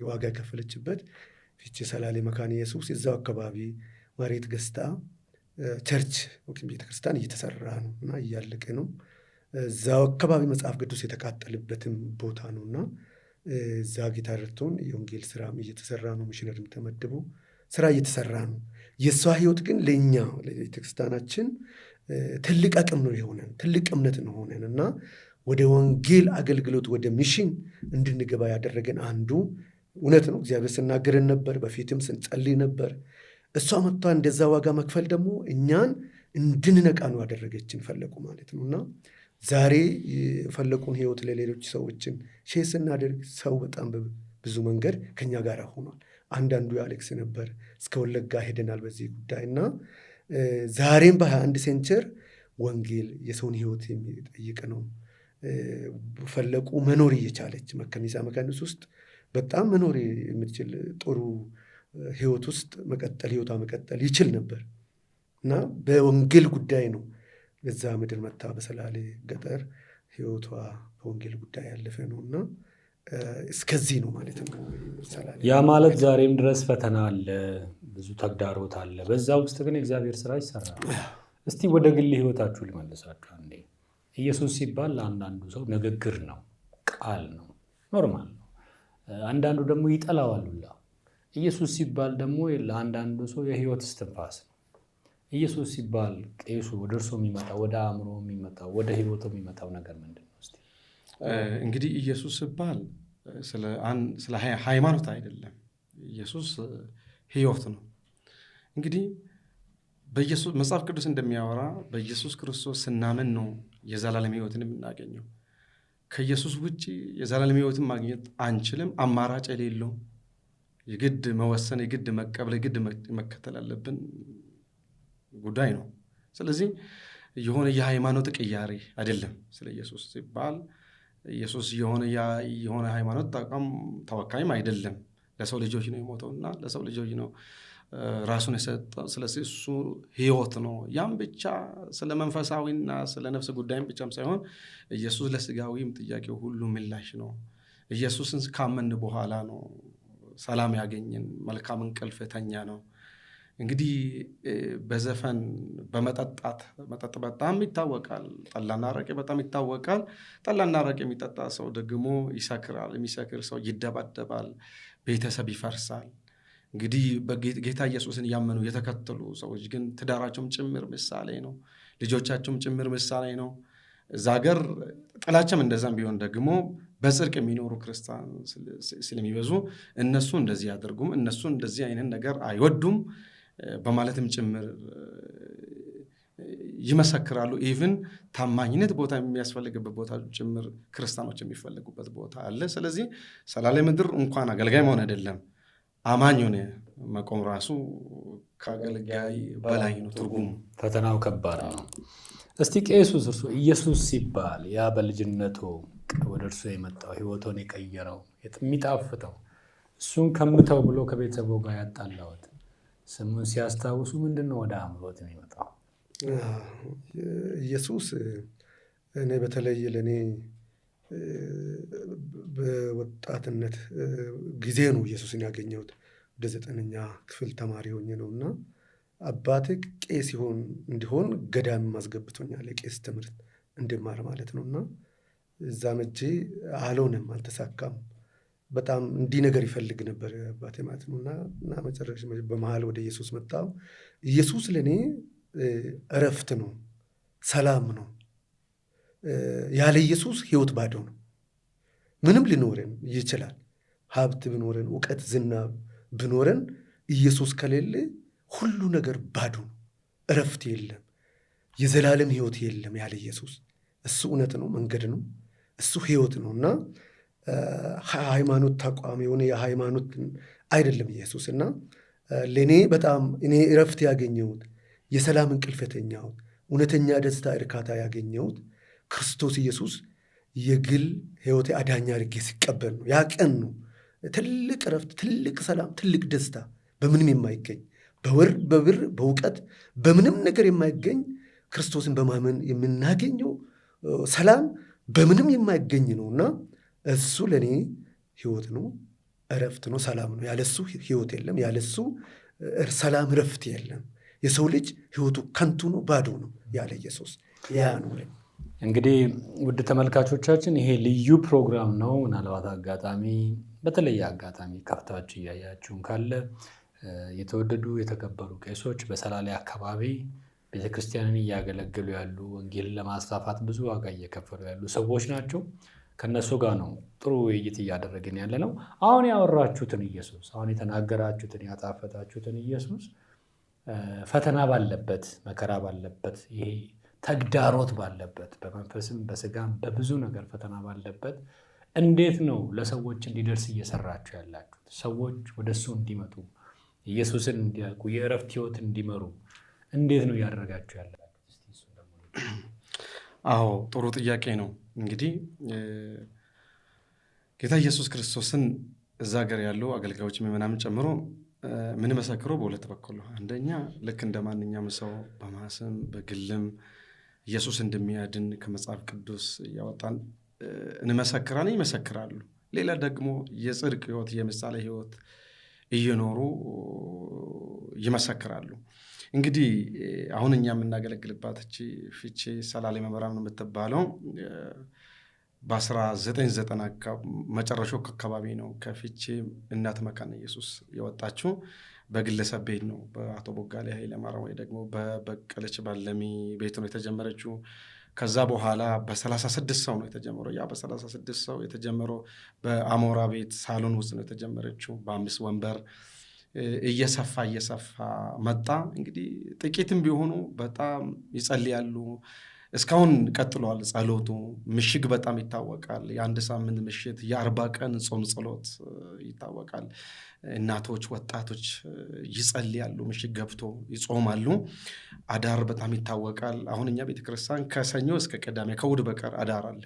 ዋጋ የከፈለችበት ፊቼ ሰላሌ መካነ ኢየሱስ እዛው አካባቢ መሬት ገዝታ ቸርች ቤተክርስቲያን እየተሰራ ነው እና እያለቀ ነው። እዛው አካባቢ መጽሐፍ ቅዱስ የተቃጠልበትም ቦታ ነው እና እዛ ጌታ ረድቶን የወንጌል ስራም እየተሰራ ነው። ሚሽነሪም ተመድቦ ስራ እየተሰራ ነው። የእሷ ህይወት ግን ለእኛ ለቤተክርስቲያናችን ትልቅ አቅም ነው የሆነን፣ ትልቅ እምነት ነው ሆነን እና ወደ ወንጌል አገልግሎት ወደ ሚሽን እንድንገባ ያደረገን አንዱ እውነት ነው። እግዚአብሔር ስናገረን ነበር፣ በፊትም ስንጸልይ ነበር። እሷ መጥቷ እንደዛ ዋጋ መክፈል ደግሞ እኛን እንድንነቃ ነው ያደረገችን ፈለቁ ማለት ነው። እና ዛሬ ፈለቁን ህይወት ለሌሎች ሰዎችን ሼር ስናደርግ ሰው በጣም በብዙ መንገድ ከኛ ጋር ሆኗል። አንዳንዱ ያሌክስ ነበር፣ እስከ ወለጋ ሄደናል በዚህ ጉዳይ እና ዛሬም በ21 ሴንቸር ወንጌል የሰውን ህይወት የሚጠይቅ ነው። ፈለቁ መኖር እየቻለች መከኒሳ መካኒስ ውስጥ በጣም መኖር የምትችል ጥሩ ህይወት ውስጥ ህይወቷ መቀጠል ይችል ነበር እና በወንጌል ጉዳይ ነው በዛ ምድር መታ በሰላሌ ገጠር ህይወቷ በወንጌል ጉዳይ ያለፈ ነው እና እስከዚህ ነው ማለት ነው። ያ ማለት ዛሬም ድረስ ፈተና አለ፣ ብዙ ተግዳሮት አለ። በዛ ውስጥ ግን እግዚአብሔር ስራ ይሰራል። እስቲ ወደ ግል ህይወታችሁ ልመልሳችሁ አንዴ። ኢየሱስ ሲባል ለአንዳንዱ ሰው ንግግር ነው፣ ቃል ነው፣ ኖርማል ነው። አንዳንዱ ደግሞ ይጠላዋል ሁላ። ኢየሱስ ሲባል ደግሞ ለአንዳንዱ ሰው የህይወት እስትንፋስ ነው። ኢየሱስ ሲባል ቄሱ ወደ እርሱ የሚመጣው ወደ አእምሮ የሚመጣው ወደ ህይወቱ የሚመጣው ነገር ምንድን ነው? እስቲ እንግዲህ ኢየሱስ ሲባል ስለ ሃይማኖት አይደለም። ኢየሱስ ህይወት ነው። እንግዲህ በኢየሱስ መጽሐፍ ቅዱስ እንደሚያወራ በኢየሱስ ክርስቶስ ስናምን ነው የዘላለም ህይወትን የምናገኘው። ከኢየሱስ ውጭ የዘላለም ህይወትን ማግኘት አንችልም። አማራጭ የሌለው የግድ መወሰን፣ የግድ መቀበል፣ የግድ መከተል አለብን ጉዳይ ነው። ስለዚህ የሆነ የሃይማኖት ቅያሬ አይደለም። ስለ ኢየሱስ ሲባል ኢየሱስ የሆነ ሃይማኖት ተወካይም አይደለም። ለሰው ልጆች ነው የሞተውና ለሰው ልጆች ነው ራሱን የሰጠው። ስለዚህ እሱ ህይወት ነው። ያም ብቻ ስለ መንፈሳዊና ስለ ነፍስ ጉዳይም ብቻም ሳይሆን ኢየሱስ ለስጋዊም ጥያቄው ሁሉ ምላሽ ነው። ኢየሱስን ካመን በኋላ ነው ሰላም ያገኘን፣ መልካም እንቅልፍ ተኛ ነው። እንግዲህ በዘፈን መጠጥ በጣም ይታወቃል። ጠላና አረቄ በጣም ይታወቃል። ጠላና አረቄ የሚጠጣ ሰው ደግሞ ይሰክራል። የሚሰክር ሰው ይደባደባል፣ ቤተሰብ ይፈርሳል። እንግዲህ በጌታ ኢየሱስን ያመኑ የተከተሉ ሰዎች ግን ትዳራቸውም ጭምር ምሳሌ ነው፣ ልጆቻቸውም ጭምር ምሳሌ ነው። እዛ ሀገር ጥላቻም እንደዛም ቢሆን ደግሞ በጽድቅ የሚኖሩ ክርስቲያን ስለሚበዙ እነሱ እንደዚህ አያደርጉም፣ እነሱ እንደዚህ አይነት ነገር አይወዱም በማለትም ጭምር ይመሰክራሉ። ኢቭን ታማኝነት ቦታ የሚያስፈልግበት ቦታ ጭምር ክርስቲያኖች የሚፈልጉበት ቦታ አለ። ስለዚህ ሰላሌ ምድር እንኳን አገልጋይ መሆን አይደለም አማኝ ሆነ መቆም ራሱ ከአገልጋይ በላይ ነው ትርጉሙ። ፈተናው ከባድ ነው። እስቲ ቄሱስ እርሱ ኢየሱስ ሲባል ያ በልጅነቱ ወደ እርሱ የመጣው ሕይወቱን የቀየረው የሚጣፍጠው እሱን ከምተው ብሎ ከቤተሰቡ ጋር ያጣላሁት ስሙን ሲያስታውሱ ምንድን ነው ወደ አእምሮት የሚመጣው? ኢየሱስ እኔ በተለይ ለእኔ በወጣትነት ጊዜ ነው ኢየሱስን ያገኘሁት። ወደ 9ኛ ክፍል ተማሪ ሆኜ ነው እና አባቴ ቄስ እንዲሆን ገዳም አስገብቶኛል። የቄስ ትምህርት እንድማር ማለት ነው እና እዛ መቼ አልሆነም፣ አልተሳካም። በጣም እንዲህ ነገር ይፈልግ ነበር አባቴ ማለት ነው እና መጨረሻ በመሀል ወደ ኢየሱስ መጣሁ። ኢየሱስ ለእኔ እረፍት ነው፣ ሰላም ነው። ያለ ኢየሱስ ህይወት ባዶ ነው። ምንም ሊኖረን ይችላል፣ ሀብት ብኖረን፣ እውቀት፣ ዝና ብኖረን፣ ኢየሱስ ከሌለ ሁሉ ነገር ባዶ ነው። እረፍት የለም፣ የዘላለም ህይወት የለም ያለ ኢየሱስ። እሱ እውነት ነው፣ መንገድ ነው፣ እሱ ህይወት ነው እና ሃይማኖት ተቋም የሆነ የሃይማኖት አይደለም ኢየሱስ። እና ለእኔ በጣም እኔ እረፍት ያገኘሁት፣ የሰላም እንቅልፍ የተኛሁት፣ እውነተኛ ደስታ እርካታ ያገኘሁት ክርስቶስ ኢየሱስ የግል ህይወቴ አዳኛ አድርጌ ሲቀበል ነው። ያ ቀን ነው ትልቅ እረፍት፣ ትልቅ ሰላም፣ ትልቅ ደስታ በምንም የማይገኝ በብር በእውቀት በምንም ነገር የማይገኝ ክርስቶስን በማመን የምናገኘው ሰላም በምንም የማይገኝ ነው እና እሱ ለእኔ ህይወት ነው፣ እረፍት ነው፣ ሰላም ነው። ያለሱ ህይወት የለም፣ ያለሱ ሰላም እረፍት የለም። የሰው ልጅ ህይወቱ ከንቱ ነው፣ ባዶ ነው ያለ ኢየሱስ። ያ ነው እንግዲህ ውድ ተመልካቾቻችን፣ ይሄ ልዩ ፕሮግራም ነው። ምናልባት አጋጣሚ በተለየ አጋጣሚ ከፍታችሁ እያያችሁን ካለ የተወደዱ የተከበሩ ቄሶች በሰላሌ አካባቢ ቤተክርስቲያንን እያገለገሉ ያሉ፣ ወንጌልን ለማስፋፋት ብዙ ዋጋ እየከፈሉ ያሉ ሰዎች ናቸው። ከነሱ ጋር ነው ጥሩ ውይይት እያደረግን ያለ ነው። አሁን ያወራችሁትን ኢየሱስ፣ አሁን የተናገራችሁትን ያጣፈጣችሁትን ኢየሱስ ፈተና ባለበት፣ መከራ ባለበት፣ ይሄ ተግዳሮት ባለበት፣ በመንፈስም በስጋም በብዙ ነገር ፈተና ባለበት እንዴት ነው ለሰዎች እንዲደርስ እየሰራችሁ ያላችሁት? ሰዎች ወደ እሱ እንዲመጡ፣ ኢየሱስን እንዲያውቁ፣ የእረፍት ህይወት እንዲመሩ እንዴት ነው እያደረጋችሁ ያላችሁት? አዎ ጥሩ ጥያቄ ነው። እንግዲህ ጌታ ኢየሱስ ክርስቶስን እዛ ሀገር ያሉ አገልጋዮች ምዕመናን ጨምሮ ምን መሰክሮ በሁለት በኩል ነው። አንደኛ ልክ እንደ ማንኛውም ሰው በማስም በግልም ኢየሱስ እንደሚያድን ከመጽሐፍ ቅዱስ እያወጣን እንመሰክራለን፣ ይመሰክራሉ። ሌላ ደግሞ የጽድቅ ህይወት፣ የምሳሌ ህይወት እየኖሩ ይመሰክራሉ። እንግዲህ አሁን እኛ የምናገለግልባት ፊቼ ሰላሌ መምህራን ነው የምትባለው በ1990 መጨረሻው አካባቢ ነው ከፊቼ እናት መካነ ኢየሱስ የወጣችው። በግለሰብ ቤት ነው፣ በአቶ ቦጋሌ ኃይለማርያም ወይ ደግሞ በበቀለች ባለሚ ቤት ነው የተጀመረችው። ከዛ በኋላ በ36 ሰው ነው የተጀመረው። ያ በ36 ሰው የተጀመረው በአሞራ ቤት ሳሎን ውስጥ ነው የተጀመረችው። በ5 ወንበር እየሰፋ መጣ። እንግዲህ ጥቂትም ቢሆኑ በጣም ይጸልያሉ። እስካሁን ቀጥሏል ጸሎቱ። ምሽግ በጣም ይታወቃል። የ1 ሳምንት ምሽት፣ የ40 ቀን ጾም ጸሎት ይታወቃል። እናቶች፣ ወጣቶች ይጸልያሉ፣ ምሽግ ገብቶ ይጾማሉ። አዳር በጣም ይታወቃል። አሁን እኛ ቤተክርስቲያን ከሰኞ እስከ ቅዳሜ ከእሑድ በቀር አዳር አለ።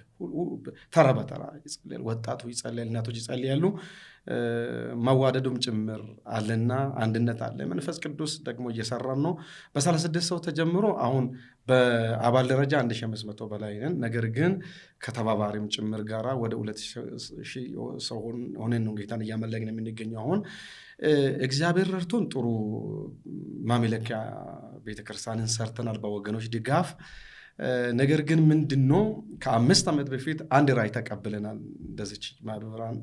ተራ በተራ ይጸልያል። ወጣቱ ይጸልያል፣ እናቶች ይጸልያሉ። መዋደዱም ጭምር አለና አንድነት አለ። መንፈስ ቅዱስ ደግሞ እየሰራን ነው። በ36 ሰው ተጀምሮ አሁን በአባል ደረጃ 1500 በላይ ነን። ነገር ግን ከተባባሪም ጭምር ጋራ ወደ 2000 ሰው ሆነን ነው ጌታን እያመለክን የምንገኘው። አሁን እግዚአብሔር ረድቶን ጥሩ ማምለኪያ ቤተክርስቲያንን ሰርተናል በወገኖች ድጋፍ። ነገር ግን ምንድነው ከ5 ዓመት በፊት አንድ ራእይ ተቀብለናል። እንደዚች ማህበራን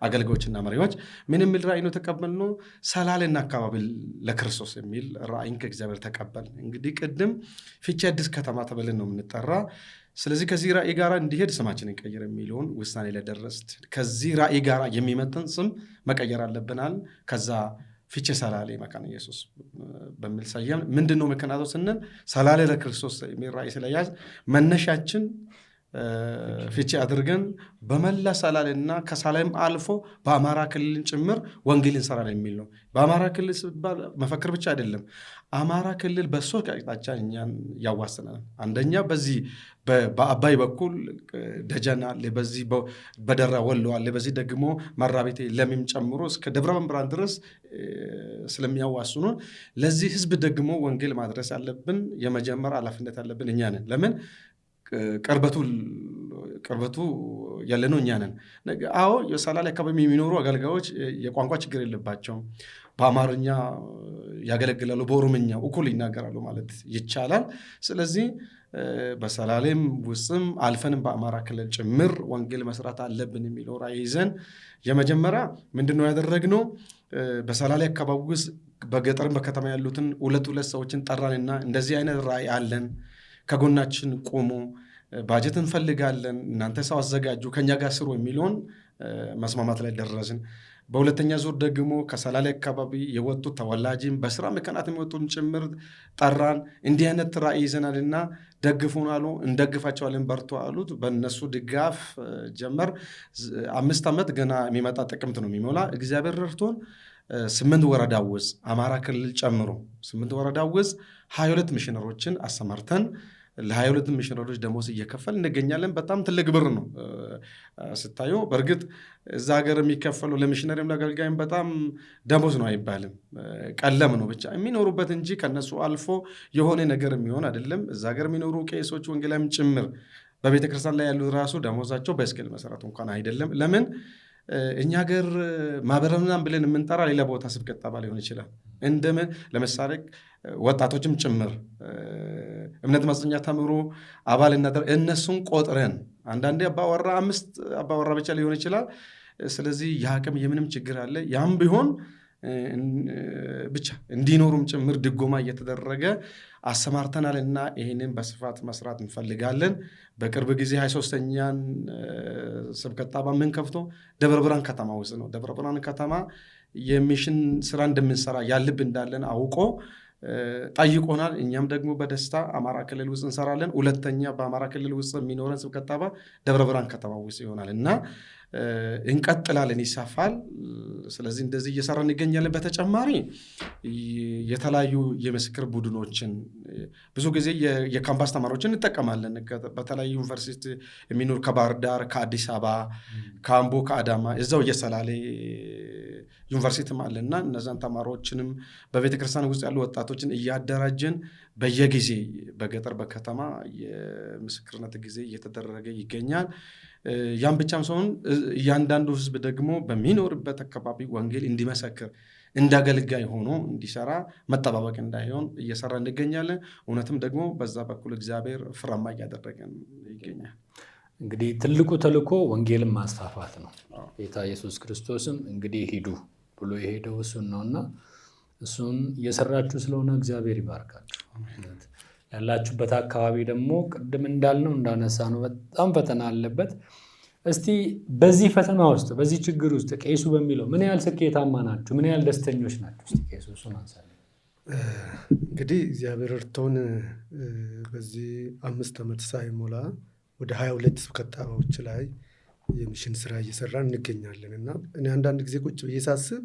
አገልጋዮችና መሪዎች ምን የሚል ራእይ ነው ተቀበልነው? ሰላሌና አካባቢ ለክርስቶስ የሚል ራእይን ከእግዚአብሔር ተቀበል። እንግዲህ ቅድም ፊቼ አዲስ ከተማ ተብለን ነው የምንጠራ። ስለዚህ ከዚህ ራእይ ጋር እንዲሄድ ስማችንን ቀይር የሚለውን ውሳኔ ላይ ደረስን። ከዚህ ራእይ ጋር የሚመጥን ስም መቀየር አለብናል። ከዛ ፊቼ ሰላሌ መካነ ኢየሱስ በሚል ሰየም። ምንድነው ምክንያቱ ስንል ሰላሌ ለክርስቶስ የሚል ራእይ ስለያዝ መነሻችን ፍቺ አድርገን በመላ ሰላሌና ከሰላሌም አልፎ በአማራ ክልል ጭምር ወንጌል እንሰራለን የሚል ነው። በአማራ ክልል ሲባል መፈክር ብቻ አይደለም። አማራ ክልል በሶስት አቅጣጫ እኛን ያዋስናል። አንደኛ በዚህ በአባይ በኩል ደጀን አለ፣ በዚህ በደራ ወሎ አለ፣ በዚህ ደግሞ መራቤቴ ለሚም ጨምሮ እስከ ደብረ ብርሃን ድረስ ስለሚያዋስኑ ለዚህ ህዝብ ደግሞ ወንጌል ማድረስ ያለብን የመጀመሪያ ኃላፊነት ያለብን እኛ ነን። ለምን ቅርበቱ ያለነው እኛ ነን። አዎ የሰላሌ አካባቢ የሚኖሩ አገልጋዮች የቋንቋ ችግር የለባቸውም። በአማርኛ ያገለግላሉ፣ በኦሮምኛ እኩል ይናገራሉ ማለት ይቻላል። ስለዚህ በሰላሌም ውስጥም አልፈንም በአማራ ክልል ጭምር ወንጌል መስራት አለብን የሚለው ራዕይ ይዘን የመጀመሪያ ምንድነው ያደረግነው? በሰላሌ አካባቢ ውስጥ በገጠርም በከተማ ያሉትን ሁለት ሰዎችን ጠራንና እንደዚህ አይነት ራዕይ አለን፣ ከጎናችን ቆሙ፣ ባጀት እንፈልጋለን፣ እናንተ ሰው አዘጋጁ፣ ከኛ ጋር ስሩ የሚለውን መስማማት ላይ ደረስን። በሁለተኛ ዙር ደግሞ ከሰላሌ አካባቢ የወጡ ተወላጅም በስራ ምክንያት የሚወጡን ጭምር ጠራን። እንዲህ አይነት ራዕይ ይዘናልና ደግፉን አሉ። እንደግፋቸዋለን በርቱ አሉት። በእነሱ ድጋፍ ጀመር። 5 ዓመት ገና የሚመጣ ጥቅምት ነው የሚሞላ። እግዚአብሔር ረድቶን 8 ወረዳ ውስጥ አማራ ክልል ጨምሮ 8 ወረዳ ውስጥ 22 ሚሽነሮችን አሰማርተን ለ22 ሚሽነሮች ደሞዝ እየከፈል እንገኛለን። በጣም ትልቅ ብር ነው ስታዩ። በእርግጥ እዛ ሀገር የሚከፈለው ለሚሽነሪም ለአገልጋይም በጣም ደሞዝ ነው አይባልም፣ ቀለም ነው ብቻ የሚኖሩበት እንጂ ከነሱ አልፎ የሆነ ነገር የሚሆን አይደለም። እዛ ሀገር የሚኖሩ ቄሶች ወንጌላዊም ጭምር በቤተክርስቲያን ላይ ያሉ ራሱ ደሞዛቸው በስኬል መሰረት እንኳን አይደለም። ለምን እኛ ሀገር ማህበረ ምዕመናን ብለን የምንጠራ ሌላ ቦታ ስብከት ጠባ ሊሆን ይችላል። እንደምን ለምሳሌ ወጣቶችም ጭምር እምነት ማጽኛ ተምሮ አባል እናደር እነሱን ቆጥረን አንዳንዴ አባወራ 5 አባወራ ብቻ ሊሆን ይችላል። ስለዚህ የአቅም የምንም ችግር አለ። ያም ቢሆን ብቻ እንዲኖሩም ጭምር ድጎማ እየተደረገ አሰማርተናልና ይህንን በስፋት መስራት እንፈልጋለን። በቅርብ ጊዜ 23ኛን ስብከት ጣባ የምንከፍተው ደብረ ብርሃን ከተማ ውስጥ ነው። ደብረ ብርሃን ከተማ የሚሽን ስራ እንደምንሰራ ያልብ እንዳለን አውቆ ጠይቆናል። እኛም ደግሞ በደስታ አማራ ክልል ውስጥ እንሰራለን። ሁለተኛ በአማራ ክልል ውስጥ የሚኖረን ስብከት ጣባ ደብረ ብርሃን ከተማ ውስጥ ይሆናል እና እንቀጥላለን፣ ይሰፋል። ስለዚህ እንደዚህ እየሰራን እንገኛለን። በተጨማሪ የተለያዩ የምስክር ቡድኖችን ብዙ ጊዜ የካምፓስ ተማሪዎችን እንጠቀማለን። በተለያዩ ዩኒቨርሲቲ የሚኖር ከባህር ዳር፣ ከአዲስ አበባ፣ ከአምቦ፣ ከአዳማ እዛው የሰላሌ ዩኒቨርሲቲም አለና እነዛን ተማሪዎችንም በቤተክርስቲያን ውስጥ ያሉ ወጣቶችን እያደራጀን በየጊዜ በገጠር በከተማ የምስክርነት ጊዜ እየተደረገ ይገኛል። ያን ብቻም ሳይሆን እያንዳንዱ ህዝብ ደግሞ በሚኖርበት አካባቢ ወንጌል እንዲመሰክር እንዳገልጋይ ሆኖ እንዲሰራ መጠባበቅ እንዳይሆን እየሰራ እንገኛለን። እውነትም ደግሞ በዛ በኩል እግዚአብሔር ፍሬያማ እያደረገን ይገኛል። እንግዲህ ትልቁ ተልእኮ ወንጌልን ማስፋፋት ነው። ጌታ ኢየሱስ ክርስቶስም እንግዲህ ሂዱ ብሎ የሄደው እሱን ነውና እሱን እየሰራችሁ ስለሆነ እግዚአብሔር ይባርካችሁ። ያላችሁበት አካባቢ ደግሞ ቅድም እንዳልነው እንዳነሳ ነው በጣም ፈተና አለበት። እስቲ በዚህ ፈተና ውስጥ በዚህ ችግር ውስጥ ቄሱ በሚለው ምን ያህል ስኬታማ ናችሁ? ምን ያህል ደስተኞች ናችሁ? እስቲ ቄሱ እሱን አንሳለን። እንግዲህ እግዚአብሔር እርቶን በዚህ 5 ዓመት ሳይሞላ ወደ 22 ስብከት ጣቢያዎች ላይ የሚሽን ስራ እየሰራን እንገኛለን እና እኔ አንዳንድ ጊዜ ቁጭ ብዬ ሳስብ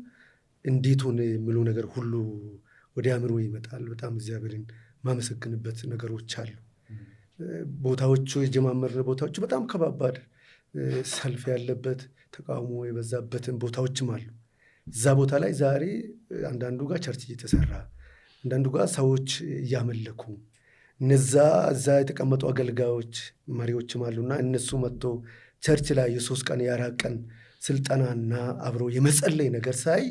እንዴት ሆነ የሚሉ ነገር ሁሉ ወደ አእምሮ ይመጣል። በጣም እግዚአብሔርን ማመሰግንበት ነገሮች አሉ። ቦታዎቹ የጀማመርን ቦታዎቹ በጣም ከባባድ ሰልፍ ያለበት ተቃውሞ የበዛበትን ቦታዎችም አሉ። እዛ ቦታ ላይ ዛሬ አንዳንዱ ጋር ቸርች እየተሰራ አንዳንዱ ጋር ሰዎች እያመለኩ እዛ የተቀመጡ አገልጋዮች መሪዎችም አሉና እነሱ መጥቶ ቸርች ላይ የ3 ቀን የ4 ቀን ስልጠናና አብሮ የመጸለይ ነገር ሳይ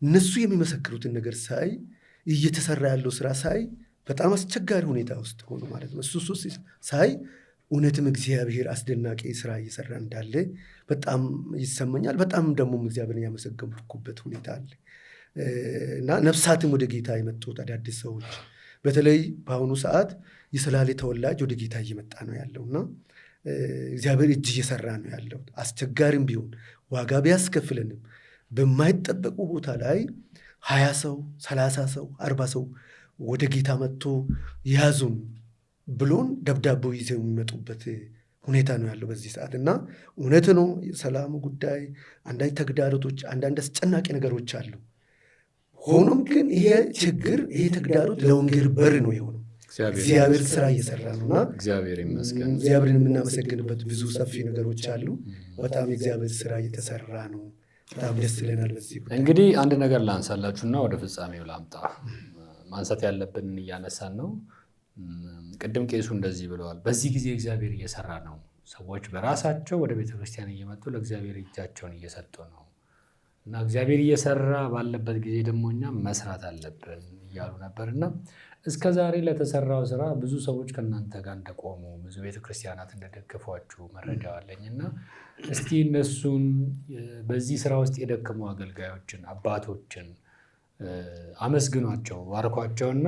እነሱ የሚመሰክሩትን ነገር ሳይ እየተሰራ ያለው ስራ ሳይ በጣም አስቸጋሪ ሁኔታ ውስጥ ሆኖ ማለት ነው። እሱ ሳይ እውነትም እግዚአብሔር አስደናቂ ስራ እየሰራ እንዳለ በጣም ይሰማኛል። በጣም ደግሞ እግዚአብሔርን ያመሰገንኩበት ሁኔታ አለ እና ነፍሳትም ወደ ጌታ የመጡት አዳዲስ ሰዎች በተለይ በአሁኑ ሰዓት የሰላሌ ተወላጅ ወደ ጌታ እየመጣ ነው ያለውና እግዚአብሔር እጅ እየሰራ ነው ያለው። አስቸጋሪም ቢሆን ዋጋ ቢያስከፍለንም በማይጠበቁ ቦታ ላይ 20 ሰው 30 ሰው 40 ሰው ወደ ጌታ መጥቶ ያዙን ብሎን ደብዳቤው ይዘው የሚመጡበት ሁኔታ ነው ያለው በዚህ ሰዓት እና እውነት ነው የሰላሙ ጉዳይ አንዳንድ ተግዳሮቶች፣ አንዳንድ አስጨናቂ ነገሮች አሉ። ሆኖም ግን ይሄ ችግር ይሄ ተግዳሮት ለወንጌል በር ነው የሆነው። እግዚአብሔር ስራ እየሰራ ነውና እግዚአብሔር ይመስገን። እግዚአብሔርን የምናመሰግንበት ብዙ ሰፊ ነገሮች አሉ። በጣም እግዚአብሔር ስራ እየተሰራ ነው። በጣም ደስ ይለናል። በዚህ እንግዲህ አንድ ነገር ላንሳላችሁና ወደ ፍጻሜው ላምጣ። ማንሳት ያለብን እያነሳን ነው። ቅድም ቄሱ እንደዚህ ብለዋል። በዚህ ጊዜ እግዚአብሔር እየሰራ ነው። ሰዎች በራሳቸው ወደ ቤተክርስቲያን እየመጡ ለእግዚአብሔር እጃቸውን እየሰጡ ነው እና እግዚአብሔር እየሰራ ባለበት ጊዜ ደግሞ እኛ መስራት አለብን እያሉ ነበርና እስከ ዛሬ ለተሰራው ስራ ብዙ ሰዎች ከእናንተ ጋር እንደቆሙ ብዙ ቤተክርስቲያናት እንደደገፏችሁ መረጃ አለኝና እስቲ እነሱን በዚህ ስራ ውስጥ የደከሙ አገልጋዮችን አባቶችን አመስግኗቸው፣ ባርኳቸውና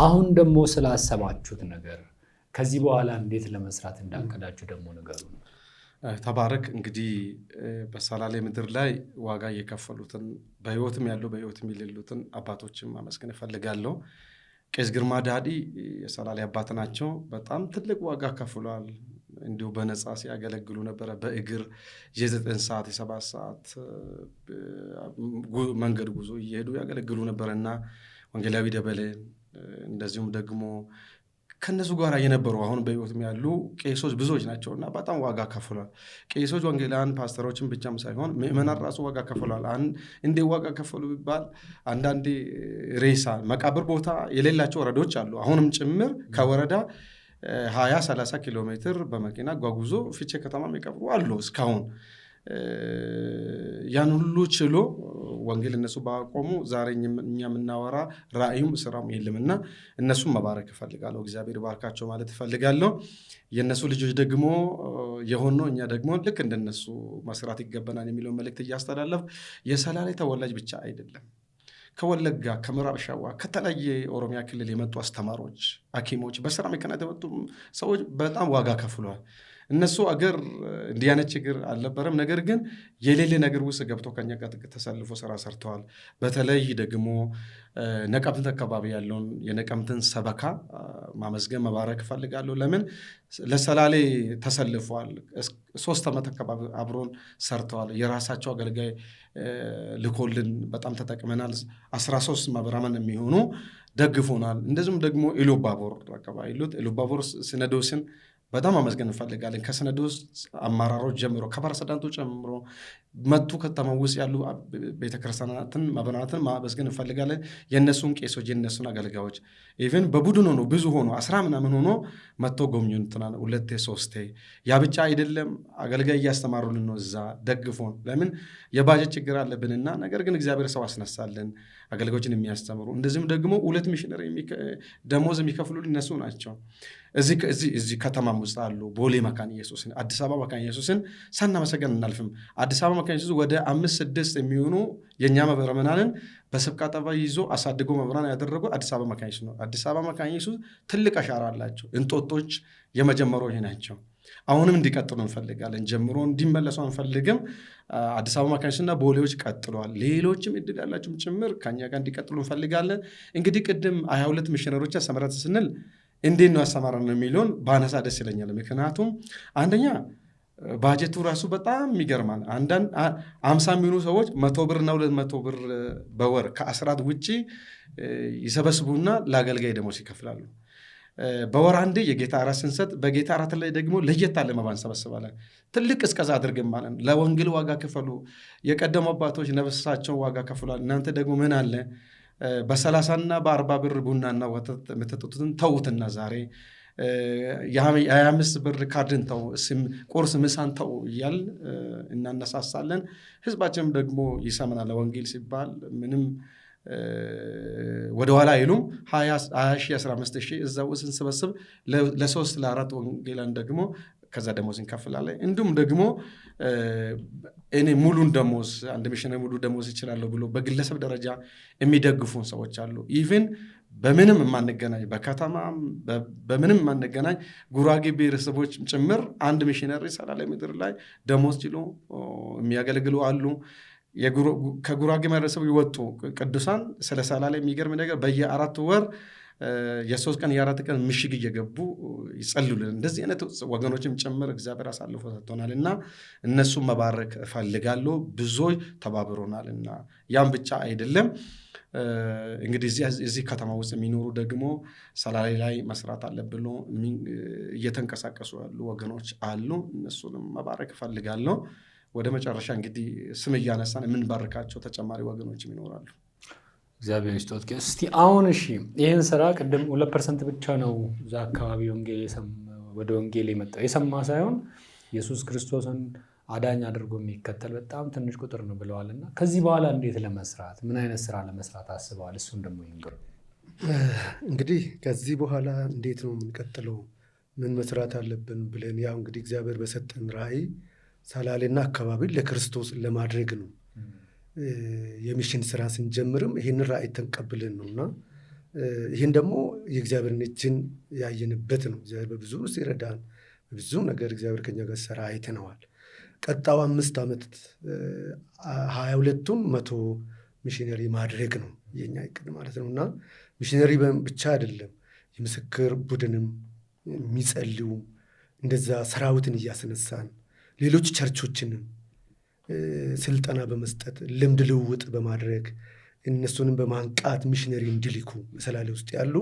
አሁን ደግሞ ስላሰባችሁት ነገር ከዚህ በኋላ እንዴት ለመስራት እንዳቀዳችሁ ደግሞ ነገሩ ነው። ተባረክ። እንግዲህ በሰላሌ ምድር ላይ ዋጋ እየከፈሉትን በህይወትም ያሉ በህይወትም የሌሉትን አባቶችም ማመስገን እፈልጋለሁ። ቄስ ግርማ ዳዲ የሰላሌ አባት ናቸው። በጣም ትልቅ ዋጋ ከፍሏል። እንዲሁ በነፃ ሲያገለግሉ ነበረ። በእግር የ9 ሰዓት የ7 ሰዓት መንገድ ጉዞ እየሄዱ ያገለግሉ ነበረ እና ወንጌላዊ ደበሌን እንደዚሁም ደግሞ ከነሱ ጋር የነበሩ አሁን በህይወትም ያሉ ቄሶች ብዙዎች ናቸውና በጣም ዋጋ ከፍሏል። ቄሶች ወንጌላውያን ፓስተሮችን ብቻም ሳይሆን ምእመናን ራሱ ዋጋ ከፍሏል። እንዴ ዋጋ ከፈሉ ቢባል አንዳንዴ ሬሳ መቃብር ቦታ የሌላቸው ወረዳዎች አሉ። አሁንም ጭምር ከወረዳ 20-30 ኪሎ ሜትር በመኪና ጓጉዞ ፍቼ ከተማ የሚቀብሩ አሉ። እስካሁን ያን ሁሉ ችሎ ወንጌል እነሱ ባቆሙ ዛሬ እኛ የምናወራ ራእዩም ስራም የለምና እነሱም መባረክ እፈልጋለሁ። እግዚአብሔር ባርካቸው ማለት እፈልጋለሁ። የእነሱ ልጆች ደግሞ የሆነው እኛ ደግሞ ልክ እንደነሱ መስራት ይገባናል የሚለውን መልእክት እያስተላለፍ የሰላሌ ተወላጅ ብቻ አይደለም፣ ከወለጋ ከምዕራብ ሸዋ ከተለያየ ኦሮሚያ ክልል የመጡ አስተማሪዎች፣ ሐኪሞች፣ በስራ ምክንያት የመጡ ሰዎች በጣም ዋጋ ከፍለዋል። እነሱ አገር እንዲህ አይነት ችግር አልነበረም። ነገር ግን የሌለ ነገር ውስጥ ገብቶ ከኛ ጋር ተሰልፎ ስራ ሰርተዋል። በተለይ ደግሞ ነቀምት አካባቢ ያለውን የነቀምትን ሰበካ ማመስገን መባረክ እፈልጋለሁ። ለምን ለሰላሌ ተሰልፈዋል። 3 ዓመት አካባቢ አብሮን ሰርተዋል። የራሳቸው አገልጋይ ልኮልን በጣም ተጠቅመናል። 13 መብራመን የሚሆኑ ደግፎናል። እንደዚሁም ደግሞ ኢሉባቦር አካባቢ ኢሉባቦር ሲኖዶስን በጣም አመስገን እንፈልጋለን። ከሲኖዶስ አመራሮች ጀምሮ ከፕሬዝዳንቱ ጨምሮ መቱ ከተማ ውስጥ ያሉ ቤተክርስቲያናትን መብራናትን ማመስገን እንፈልጋለን። የእነሱን ቄሶች የእነሱን አገልጋዮች ኢቨን በቡድን ሆኖ ብዙ ሆኖ 10 ምናምን ሆኖ መጥቶ ጎብኙንትናል 2-3 ያ ብቻ አይደለም። አገልጋይ እያስተማሩልን ነው። እዛ ደግፎን ለምን የባጀት ችግር አለብንና፣ ነገር ግን እግዚአብሔር ሰው አስነሳለን አገልጋዮችን የሚያስተምሩ። እንደዚሁም ደግሞ 2 ሚሽነሪ ደሞዝ የሚከፍሉልን እነሱ ናቸው። እዚህ ከተማም ውስጥ አሉ። ቦሌ መካነ ኢየሱስን፣ አዲስ አበባ መካነ ኢየሱስን ሳናመሰገን እናልፍም። አዲስ አበባ መካነ ኢየሱስ ወደ 5-6 የሚሆኑ የእኛ መምህራንን በስብከት ጠባይ ይዞ አሳድጎ መምህራን ያደረጉ አዲስ አበባ መካነ ኢየሱስ ነው። አዲስ አበባ መካነ ኢየሱስ ትልቅ አሻራ አላቸው። እንጦጦች የመጀመሪያዎች ናቸው። አሁንም እንዲቀጥሉ እንፈልጋለን። ጀምሮ እንዲመለሱ አንፈልግም። አዲስ አበባ መካነ ኢየሱስና ቦሌዎች ቀጥለዋል። ሌሎችም እድል ያላቸውም ጭምር ከኛ ጋር እንዲቀጥሉ እንፈልጋለን። እንግዲህ ቅድም 22 ሚሽነሮች አሰማራት ስንል እንዴት ነው ያሰማራን የሚለውን ባነሳ ደስ ይለኛል። ምክንያቱም አንደኛ ባጀቱ ራሱ በጣም ይገርማል። አንዳንድ 50 የሚሆኑ ሰዎች 100 ብርና 200 ብር በወር ከአስራት ውጭ ይሰበስቡና ለአገልጋይ ደሞዝ ይከፍላሉ። በወር አንዴ የጌታ እራት ስንሰጥ በጌታ እራት ላይ ደግሞ ለየት ያለ መባ እንሰበስባለን። ትልቅ እስከዛ አድርገን ማለት ለወንጌል ዋጋ ከፈሉ የቀደሙ አባቶች ነፍሳቸውን ዋጋ ከፍሏል። እናንተ ደግሞ ምን አለ በ30ና በ40 ብር ቡናና ወተት የምትጠጡትን ተዉትና ዛሬ የ25 ብር ካርድን ተው፣ ቁርስ ምሳን ተው እያል እናነሳሳለን። ህዝባችንም ደግሞ ይሰምናል። ለወንጌል ሲባል ምንም ወደኋላ አይሉም። 20,000 15,000 እዛው ስንሰበስብ ለ3-4 ወንጌላን ደግሞ ከዛ ደሞዝ እንከፍላለን። እንዲሁም ደግሞ እኔ ሙሉን ደሞዝ አንድ ሚሽነሪ ሙሉ ደሞዝ ይችላለሁ ብሎ በግለሰብ ደረጃ የሚደግፉን ሰዎች አሉ። ኢቭን በምንም የማንገናኝ በከተማም በምንም የማንገናኝ ጉራጌ ብሔረሰቦች ጭምር አንድ ሚሽነሪ ሰላሌ ምድር ላይ ደሞዝ ችሎ የሚያገለግሉ አሉ። ከጉራጌ ማህበረሰብ ይወጡ ቅዱሳን ስለ ሰላሌ የሚገርም ነገር በየ4 ወር የ3 ቀን የ4 ቀን ምሽግ እየገቡ ይጸልዩልን። እንደዚህ አይነት ወገኖችም ጭምር እግዚአብሔር አሳልፎ ሰጥቶናል እና እነሱም መባረክ እፈልጋለሁ። ብዙዎች ተባብሮናልና ያም ብቻ አይደለም። እንግዲህ እዚህ ከተማ ውስጥ የሚኖሩ ደግሞ ሰላሌ ላይ መስራት አለብን ብሎ እየተንቀሳቀሱ ያሉ ወገኖች አሉ። እነሱንም መባረክ እፈልጋለሁ። ወደ መጨረሻ እንግዲህ ስም እያነሳን የምንባርካቸው ተጨማሪ ወገኖችም ይኖራሉ። እግዚአብሔር ይስጦት። እስቲ አሁን እሺ ይህን ስራ ቅድም 2% ብቻ ነው እዛ አካባቢ ወደ ወንጌል የመጣው የሰማ ሳይሆን ኢየሱስ ክርስቶስን አዳኝ አድርጎ የሚከተል በጣም ትንሽ ቁጥር ነው ብለዋል። እና ከዚህ በኋላ እንዴት ለመስራት ምን አይነት ስራ ለመስራት አስበዋል? እሱን ደግሞ ይንገሩ። እንግዲህ ከዚህ በኋላ እንዴት ነው የምንቀጥለው፣ ምን መስራት አለብን ብለን ያው እንግዲህ እግዚአብሔር በሰጠን ራእይ ሰላሌና አካባቢን ለክርስቶስ ለማድረግ ነው። የሚሽን ስራ ስንጀምርም ይህንን ራእይ ተንቀብልን ነው እና ይህን ደግሞ የእግዚአብሔርን እጅን ያየንበት ነው። እግዚአብሔር በብዙ ሲረዳን በብዙ ነገር እግዚአብሔር ከኛ ጋር ሰራ አይተነዋል። ቀጣው 5 ዓመት 22ቱን 100 ሚሽነሪ ማድረግ ነው የኛ እቅድ ማለት ነው እና ሚሽነሪ ብቻ አይደለም የምስክር ቡድንም የሚጸልዩ እንደዛ ሰራዊትን እያስነሳን ሌሎች ቸርቾችንም ስልጠና በመስጠት ልምድ ልውውጥ በማድረግ እነሱንም በማንቃት ሚሽነሪ እንዲልኩ በሰላሌ ውስጥ ያሉ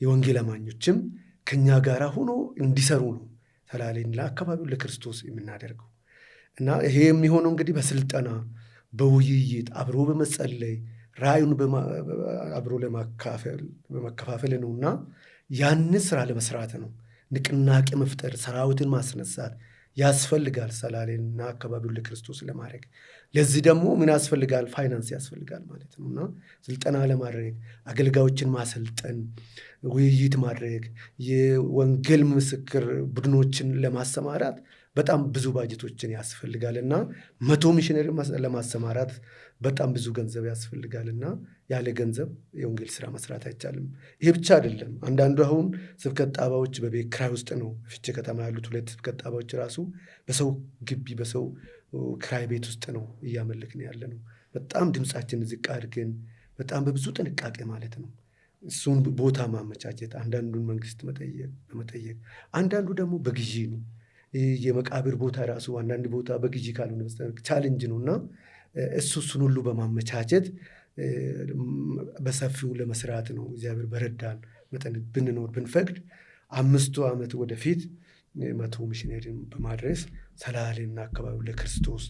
የወንጌል አማኞችም ከኛ ጋር ሆኖ እንዲሰሩ ነው ሰላሌን ለአካባቢው ለክርስቶስ የምናደርገው እና ይሄ የሚሆነው እንግዲህ በስልጠና በውይይት አብሮ በመጸለይ ራእዩን አብሮ በመከፋፈል ነው እና ያን ስራ ለመስራት ነው። ንቅናቄ መፍጠር ሰራዊትን ማስነሳት ያስፈልጋል ሰላሌንና አካባቢውን ለክርስቶስ ለማድረግ። ለዚህ ደግሞ ምን ያስፈልጋል? ፋይናንስ ያስፈልጋል ማለት ነው እና ስልጠና ለማድረግ አገልጋዮችን ማሰልጠን፣ ውይይት ማድረግ፣ የወንጌል ምስክር ቡድኖችን ለማሰማራት በጣም ብዙ ባጀቶችን ያስፈልጋል እና 100 ሚሽነሪ ለማሰማራት በጣም ብዙ ገንዘብ ያስፈልጋል እና ያለ ገንዘብ የወንጌል ስራ መስራት አይቻልም። ይሄ ብቻ አይደለም። አንዳንዱ አሁን ስብከት ጣቢያዎች በቤት ኪራይ ውስጥ ነው። ፍቼ ከተማ ያሉት 2 ስብከት ጣቢያዎች ራሱ በሰው ግቢ በሰው ኪራይ ቤት ውስጥ ነው እያመለክን ያለ ነው። በጣም ድምፃችን ዝቅ አድርገን በጣም በብዙ ጥንቃቄ ማለት ነው እሱን ቦታ ማመቻቸት፣ አንዳንዱን መንግስት በመጠየቅ አንዳንዱ ደግሞ በግዢ ነው። የመቃብር ቦታ ራሱ አንዳንድ ቦታ በግዢ ካልሆነ በስተቀር ቻሌንጅ ነው እና እሱን ሁሉ በማመቻቸት በሰፊው ለመስራት ነው። እግዚአብሔር በረዳን መጠን ብንኖር ብንፈቅድ 5 ዓመት ወደፊት 100 ሚሽነሪን በማድረስ ሰላሌና አካባቢው ለክርስቶስ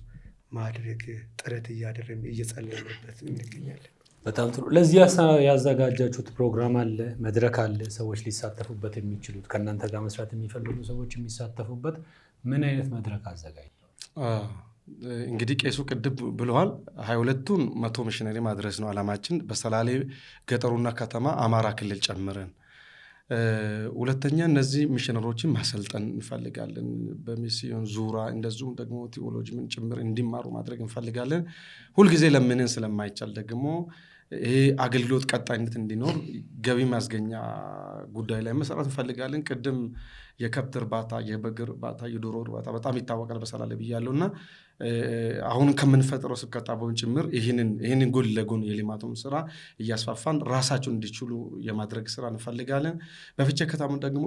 ማድረግ ጥረት እያደረግን እየጸለይንበት እንገኛለን። በጣም ጥሩ። ለዚህ ያዘጋጃችሁት ፕሮግራም አለ፣ መድረክ አለ፣ ሰዎች ሊሳተፉበት የሚችሉት ከእናንተ ጋር መስራት የሚፈልጉ ሰዎች የሚሳተፉበት ምን አይነት መድረክ አዘጋጅ? እንግዲህ ቄሱ ቅድም ብለዋል። 22ቱን 100 ሚሽነሪ ማድረስ ነው ዓላማችን፣ በሰላሌ ገጠሩና ከተማ አማራ ክልል ጨምረን። ሁለተኛ እነዚህ ሚሽነሮችን ማሰልጠን እንፈልጋለን። በሚስዮን ዙራ እንደዚሁም ደግሞ ቴዎሎጂ ምን ጭምር እንዲማሩ ማድረግ እንፈልጋለን። ሁልጊዜ ለምንን ስለማይቻል ደግሞ ይሄ አገልግሎት ቀጣይነት እንዲኖር ገቢ ማስገኛ ጉዳይ ላይ መሰራት እንፈልጋለን። ቅድም የከብት እርባታ፣ የበግ እርባታ፣ የዶሮ እርባታ በጣም ይታወቃል በሰላሌ ብያለሁ እና አሁን ከምንፈጥረው ስብከት ጣቢያውን ጭምር ይህንን ጎን ለጎን የልማቱን ስራ እያስፋፋን ራሳቸውን እንዲችሉ የማድረግ ስራ እንፈልጋለን። በፍቼ ከተማ ደግሞ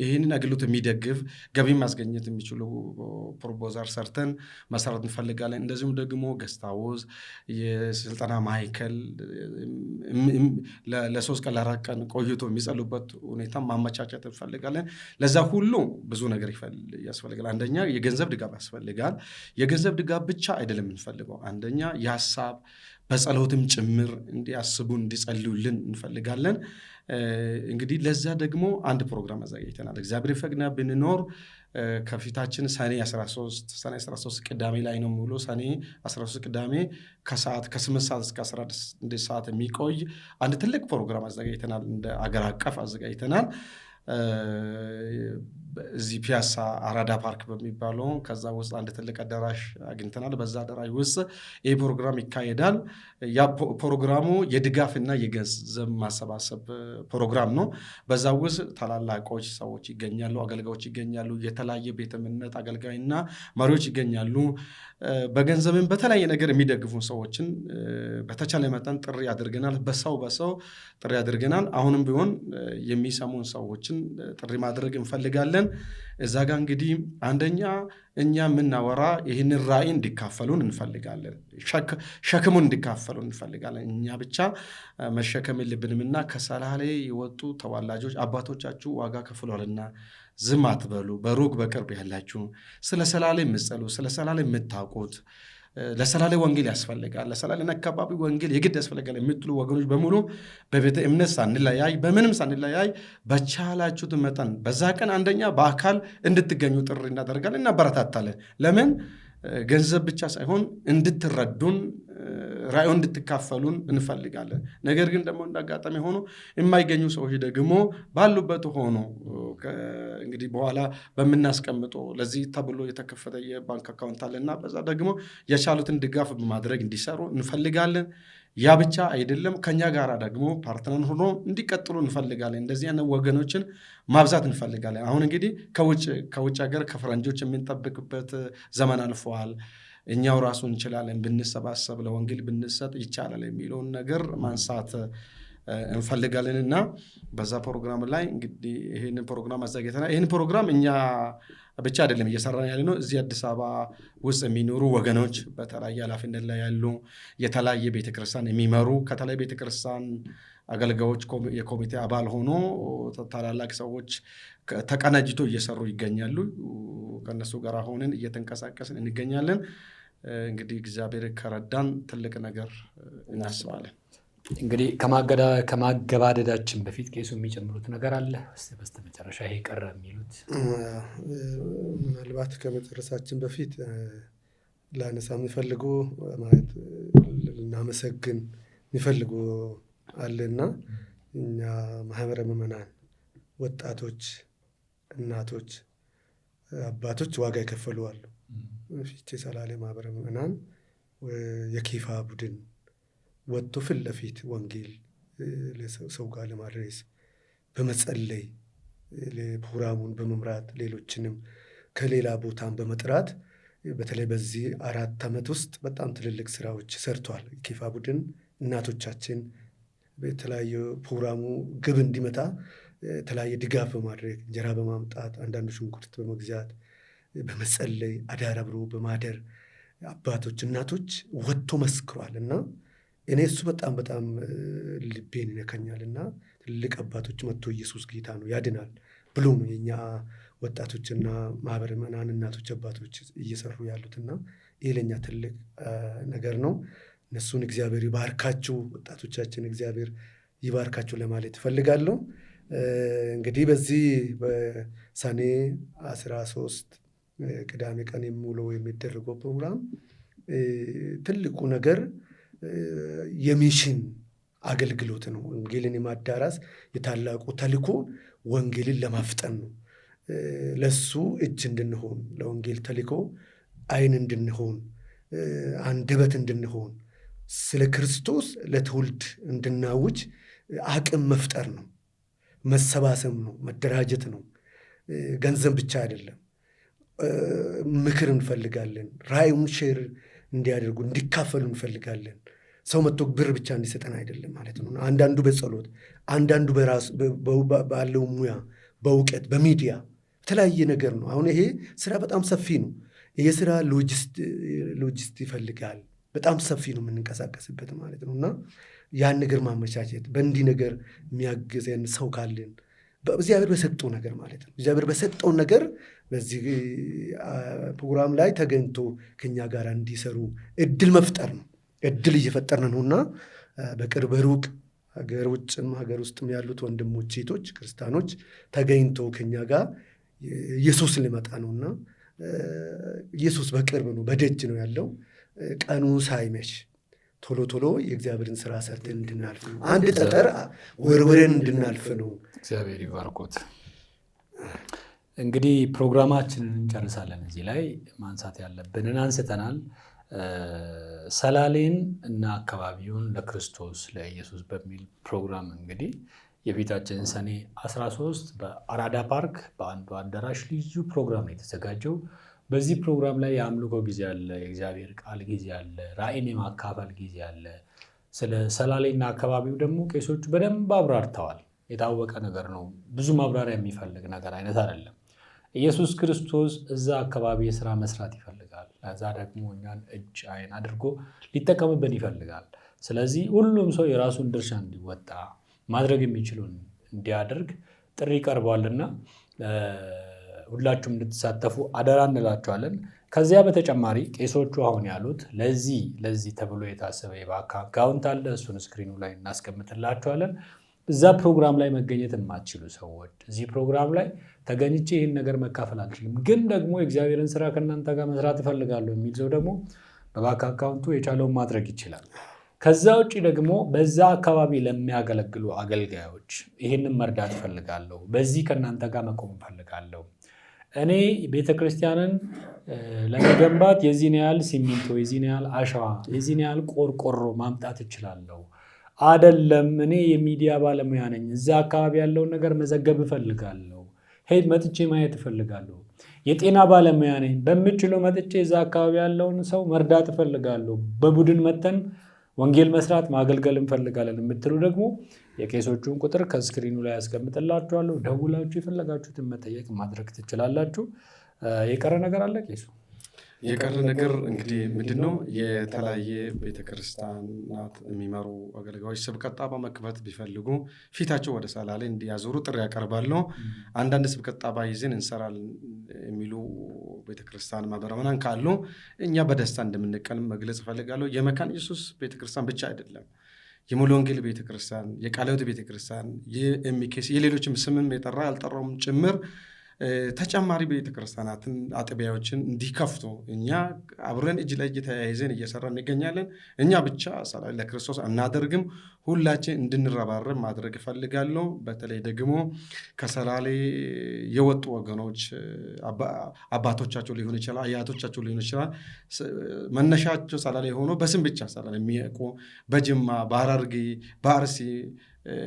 ይህንን አገልግሎት የሚደግፍ ገቢ ማስገኘት የሚችሉ ፕሮፖዛል ሰርተን መሰራት እንፈልጋለን። እንደዚሁም ደግሞ ገስት ሃውስ፣ የስልጠና ማዕከል ለ3 ቀን ለ4 ቀን ቆይቶ የሚጸሉበት ሁኔታ ማመቻቸት እንፈልጋለን። ለዛ ሁሉ ብዙ ነገር ያስፈልጋል። አንደኛ የገንዘብ ድጋፍ ያስፈልጋል። የገንዘብ ድጋፍ ብቻ አይደለም የምንፈልገው። አንደኛ የሀሳብ በጸሎትም ጭምር እንዲያስቡ እንዲጸልዩልን እንፈልጋለን። እንግዲህ ለዛ ደግሞ አንድ ፕሮግራም አዘጋጅተናል። እግዚአብሔር ፈቅድና ብንኖር ከፊታችን ሰኔ 13 ቅዳሜ ላይ ነው ሙሉ ሰኔ 13 ቅዳሜ ከሰዓት ከ8 ሰዓት እስከ 11 ሰዓት የሚቆይ አንድ ትልቅ ፕሮግራም አዘጋጅተናል። እንደ አገር አቀፍ አዘጋጅተናል። እዚህ ፒያሳ አራዳ ፓርክ በሚባለው ከዛ ውስጥ አንድ ትልቅ አዳራሽ አግኝተናል። በዛ አዳራሽ ውስጥ ይህ ፕሮግራም ይካሄዳል። ያ ፕሮግራሙ የድጋፍና የገንዘብ ማሰባሰብ ፕሮግራም ነው። በዛ ውስጥ ታላላቆች ሰዎች ይገኛሉ፣ አገልጋዮች ይገኛሉ፣ የተለያየ ቤተ እምነት አገልጋይና መሪዎች ይገኛሉ። በገንዘብም በተለያየ ነገር የሚደግፉ ሰዎችን በተቻለ መጠን ጥሪ አድርገናል። በሰው ጥሪ አድርገናል። አሁንም ቢሆን የሚሰሙን ሰዎችን ጥሪ ማድረግ እንፈልጋለን። እዛ ጋር እንግዲህ አንደኛ እኛ የምናወራ ይህንን ራዕይ እንዲካፈሉን እንፈልጋለን። ሸክሙን እንዲካፈሉን እንፈልጋለን። እኛ ብቻ መሸከም የለብንምና ከሰላሌ የወጡ ተወላጆች አባቶቻችሁ ዋጋ ከፍሏልና ዝም አትበሉ። በሩቅ በቅርብ ያላችሁ ስለ ሰላሌ የምትጸሉ፣ ስለ ሰላሌ የምታውቁት፣ ለሰላሌ ወንጌል ያስፈልጋል፣ ለሰላሌና አካባቢ ወንጌል የግድ ያስፈልጋል የምትሉ ወገኖች በሙሉ በቤተ እምነት ሳንለያይ፣ በምንም ሳንለያይ በቻላችሁት መጠን በዛ ቀን አንደኛ በአካል እንድትገኙ ጥሪ እናደርጋለን፣ እናበረታታለን። ለምን ገንዘብ ብቻ ሳይሆን እንድትረዱን ራእዩን እንድትካፈሉን እንፈልጋለን። ነገር ግን ደግሞ እንዳጋጣሚ ሆኖ የማይገኙ ሰዎች ደግሞ ባሉበት ሆኖ እንግዲህ በኋላ በምናስቀምጠው ለዚህ ተብሎ የተከፈተ የባንክ አካውንት አለና በዛ ደግሞ የቻሉትን ድጋፍ በማድረግ እንዲሰሩ እንፈልጋለን። ያ ብቻ አይደለም፣ ከኛ ጋር ደግሞ ፓርትነር ሆኖ እንዲቀጥሉ እንፈልጋለን። እንደዚህ አይነት ወገኖችን ማብዛት እንፈልጋለን። አሁን እንግዲህ ከውጭ ሀገር ከፈረንጆች የምንጠብቅበት ዘመን አልፈዋል። እኛው ራሱ እንችላለን፣ ብንሰባሰብ ለወንጌል ብንሰጥ ይቻላል የሚለውን ነገር ማንሳት እንፈልጋለን እና በዛ ፕሮግራም ላይ እንግዲህ ይህንን ፕሮግራም አዘጋጅተናል። ይህን ፕሮግራም እኛ ብቻ አይደለም እየሰራን ያለ ነው። እዚህ አዲስ አበባ ውስጥ የሚኖሩ ወገኖች በተለያየ ኃላፊነት ላይ ያሉ የተለያየ ቤተክርስቲያን የሚመሩ ከተለያየ ቤተክርስቲያን አገልጋዮች የኮሚቴ አባል ሆኖ ታላላቅ ሰዎች ተቀናጅቶ እየሰሩ ይገኛሉ። ከነሱ ጋር ሆነን እየተንቀሳቀስን እንገኛለን። እንግዲህ እግዚአብሔር ከረዳን ትልቅ ነገር እናስባለን። እንግዲህ ከማገባደዳችን በፊት ቄሱ የሚጨምሩት ነገር አለ? በስተመጨረሻ ይሄ ቀረ የሚሉት? ምናልባት ከመጨረሳችን በፊት ላነሳ የሚፈልጉ ማለት ልናመሰግን የሚፈልጉ አለና እኛ ማህበረ ምዕመናን ወጣቶች፣ እናቶች፣ አባቶች ዋጋ የከፈሉ አሉ። ፊቼ ሰላሌ ማህበረ ምዕመናን የኬፋ ቡድን ወጥቶ ፊት ለፊት ወንጌል ሰው ጋር ለማድረስ በመጸለይ ፕሮግራሙን በመምራት ሌሎችንም ከሌላ ቦታን በመጥራት በተለይ በዚህ 4 ዓመት ውስጥ በጣም ትልልቅ ስራዎች ሰርቷል። ኬፋ ቡድን እናቶቻችን በተለያዩ ፕሮግራሙ ግብ እንዲመታ የተለያየ ድጋፍ በማድረግ እንጀራ በማምጣት አንዳንዱ ሽንኩርት በመግዛት በመጸለይ አዳር አብሮ በማደር አባቶች እናቶች ወጥቶ መስክሯል እና እኔ እሱ በጣም በጣም ልቤን ይነካኛል እና ትልቅ አባቶች መጥቶ ኢየሱስ ጌታ ነው ያድናል ብሎ ነው የኛ ወጣቶችና ማህበረ ምዕመናን እናቶች አባቶች እየሰሩ ያሉትና ይሄ ለኛ ትልቅ ነገር ነው። እነሱን እግዚአብሔር ይባርካችሁ፣ ወጣቶቻችን እግዚአብሔር ይባርካችሁ ለማለት እፈልጋለሁ። እንግዲህ በዚህ በሰኔ 13 ቅዳሜ ቀን የሚውለው የሚደረገው ፕሮግራም ትልቁ ነገር የሚሽን አገልግሎት ነው። ወንጌልን የማዳረስ የታላቁ ተልእኮ ወንጌልን ለማፍጠን ነው። ለሱ እጅ እንድንሆን፣ ለወንጌል ተልእኮ ዓይን እንድንሆን፣ አንደበት እንድንሆን፣ ስለ ክርስቶስ ለትውልድ እንድናውጅ አቅም መፍጠር ነው። መሰባሰብ ነው። መደራጀት ነው። ገንዘብ ብቻ አይደለም። ምክር እንፈልጋለን። ራእዩን ሼር እንዲያደርጉ እንዲካፈሉ እንፈልጋለን። ሰው መጥቶ ብር ብቻ እንዲሰጠን አይደለም ማለት ነው። አንዳንዱ በጸሎት፣ አንዳንዱ በራሱ ባለው ሙያ፣ በእውቀት፣ በሚዲያ የተለያየ ነገር ነው። አሁን ይሄ ስራ በጣም ሰፊ ነው። ይሄ ስራ ሎጂስት ይፈልጋል። በጣም ሰፊ ነው የምንንቀሳቀስበት ማለት ነው እና ያን ነገር ማመቻቸት በእንዲህ ነገር የሚያግዘን ሰው ካለን እግዚአብሔር በሰጠው ነገር ማለት ነው። እግዚአብሔር በሰጠው ነገር በዚህ ፕሮግራም ላይ ተገኝቶ ከኛ ጋር እንዲሰሩ እድል መፍጠር ነው። እድል እየፈጠርን ነውና በቅርብ ሩቅ ሀገር ውጭም ሀገር ውስጥም ያሉት ወንድሞች ሴቶች ክርስቲያኖች ተገኝቶ ከኛ ጋር ኢየሱስ ሊመጣ ነውና ኢየሱስ በቅርብ ነው፣ በደጅ ነው ያለው። ቀኑ ሳይመሽ ቶሎ ቶሎ የእግዚአብሔርን ስራ ሰርተን እንድናልፍ አንድ ጠጠር ወርወረን እንድናልፍ ነው። እግዚአብሔር ይባርኮት። እንግዲህ ፕሮግራማችንን እንጨርሳለን። እዚህ ላይ ማንሳት ያለብንን አንስተናል። ሰላሌን እና አካባቢውን ለክርስቶስ ለኢየሱስ በሚል ፕሮግራም እንግዲህ የፊታችን ሰኔ 13 በአራዳ ፓርክ በአንዱ አዳራሽ ልዩ ፕሮግራም ነው የተዘጋጀው። በዚህ ፕሮግራም ላይ የአምልኮ ጊዜ አለ፣ የእግዚአብሔር ቃል ጊዜ አለ፣ ራእይን የማካፈል ጊዜ አለ። ስለ ሰላሌና አካባቢው ደግሞ ቄሶቹ በደንብ አብራርተዋል። የታወቀ ነገር ነው። ብዙ ማብራሪያ የሚፈልግ ነገር አይነት አይደለም። ኢየሱስ ክርስቶስ እዛ አካባቢ የስራ መስራት ይፈልጋል። ለዛ ደግሞ እኛን እጅ አይን አድርጎ ሊጠቀምብን ይፈልጋል። ስለዚህ ሁሉም ሰው የራሱን ድርሻ እንዲወጣ ማድረግ የሚችሉን እንዲያደርግ ጥሪ ቀርቧልና ሁላችሁም እንድትሳተፉ አደራ እንላችኋለን። ከዚያ በተጨማሪ ቄሶቹ አሁን ያሉት ለዚህ ተብሎ የታሰበ የባንክ አካውንት አለ። እሱን ስክሪኑ ላይ እናስቀምጥላችኋለን። እዛ ፕሮግራም ላይ መገኘት የማትችሉ ሰዎች እዚህ ፕሮግራም ላይ ተገኝቼ ይህን ነገር መካፈል አልችልም፣ ግን ደግሞ የእግዚአብሔርን ስራ ከእናንተ ጋር መስራት እፈልጋለሁ የሚል ሰው ደግሞ በባንክ አካውንቱ የቻለውን ማድረግ ይችላል። ከዛ ውጭ ደግሞ በዛ አካባቢ ለሚያገለግሉ አገልጋዮች ይህንን መርዳት እፈልጋለሁ፣ በዚህ ከእናንተ ጋር መቆም እፈልጋለሁ፣ እኔ ቤተክርስቲያንን ለመገንባት የዚህን ያህል ሲሚንቶ፣ የዚህን ያህል አሸዋ፣ የዚህን ያህል ቆርቆሮ ማምጣት እችላለሁ አይደለም፣ እኔ የሚዲያ ባለሙያ ነኝ፣ እዛ አካባቢ ያለውን ነገር መዘገብ እፈልጋለሁ፣ መጥቼ ማየት እፈልጋለሁ፣ የጤና ባለሙያ ነኝ፣ በምችለው መጥቼ እዛ አካባቢ ያለውን ሰው መርዳት እፈልጋለሁ፣ በቡድን መተን ወንጌል መስራት ማገልገል እንፈልጋለን የምትሉ ደግሞ የቄሶቹን ቁጥር ከስክሪኑ ላይ ያስቀምጥላችኋለሁ። ደውላችሁ የፈለጋችሁትን መጠየቅ ማድረግ ትችላላችሁ። የቀረ ነገር አለ ቄሱ? የቀረ ነገር እንግዲህ ምንድነው? የተለያየ ቤተክርስቲያናት የሚመሩ አገልጋዮች ስብከት ጣባ መክፈት ቢፈልጉ ፊታቸው ወደ ሰላሌ እንዲያዞሩ ጥሪ ያቀርባለሁ። አንዳንድ ስብከት ጣባ ይዘን እንሰራለን የሚሉ ቤተክርስቲያን ማህበረመናን ካሉ እኛ በደስታ እንደምንቀል መግለጽ እፈልጋለሁ። የመካነ ኢየሱስ ቤተክርስቲያን ብቻ አይደለም፣ የሙሉ ወንጌል ቤተክርስቲያን፣ የቃለ ሕይወት ቤተክርስቲያን፣ የኤምኬሲ የሌሎችም ስምም የጠራ ያልጠራውም ጭምር ተጨማሪ ቤተክርስቲያናትን አጥቢያዎችን እንዲከፍቱ እኛ አብረን እጅ ለእጅ ተያይዘን እየሰራ እንገኛለን። እኛ ብቻ ሰላሌ ለክርስቶስ አናደርግም፣ ሁላችን እንድንረባረብ ማድረግ እፈልጋለሁ። በተለይ ደግሞ ከሰላሌ የወጡ ወገኖች አባቶቻቸው ሊሆን ይችላል፣ አያቶቻቸው ሊሆን ይችላል፣ መነሻቸው ሰላሌ ሆኖ በስም ብቻ ሰላሌ የሚያውቁ በጅማ፣ በሐረርጌ፣ በአርሲ፣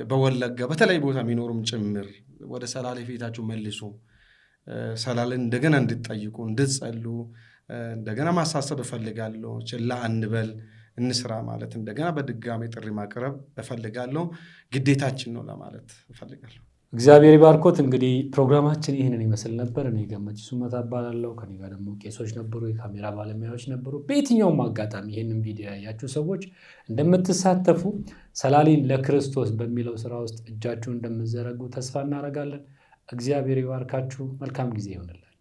በወለጋ በተለያዩ ቦታ የሚኖሩም ጭምር ወደ ሰላሌ ፊታችሁ መልሱ፣ ሰላሌን እንደገና እንድትጠይቁ እንድትጸሉ እንደገና ማሳሰብ እፈልጋለሁ። ችላ አንበል፣ እንስራ ማለት እንደገና በድጋሚ ጥሪ ማቅረብ እፈልጋለሁ። ግዴታችን ነው ለማለት እፈልጋለሁ። እግዚአብሔር ባርኮት። እንግዲህ ፕሮግራማችን ይህንን ይመስል ነበር። እኔ ገመቺሱ መታ እባላለሁ። ከኔ ጋር ደግሞ ቄሶች ነበሩ፣ የካሜራ ባለሙያዎች ነበሩ። በየትኛውም አጋጣሚ ይህንን ቪዲዮ ያያችሁ ሰዎች እንደምትሳተፉ ሰላሌን ለክርስቶስ በሚለው ስራ ውስጥ እጃችሁን እንደምትዘረጉ ተስፋ እናደርጋለን። እግዚአብሔር ይባርካችሁ። መልካም ጊዜ ይሆንላችሁ።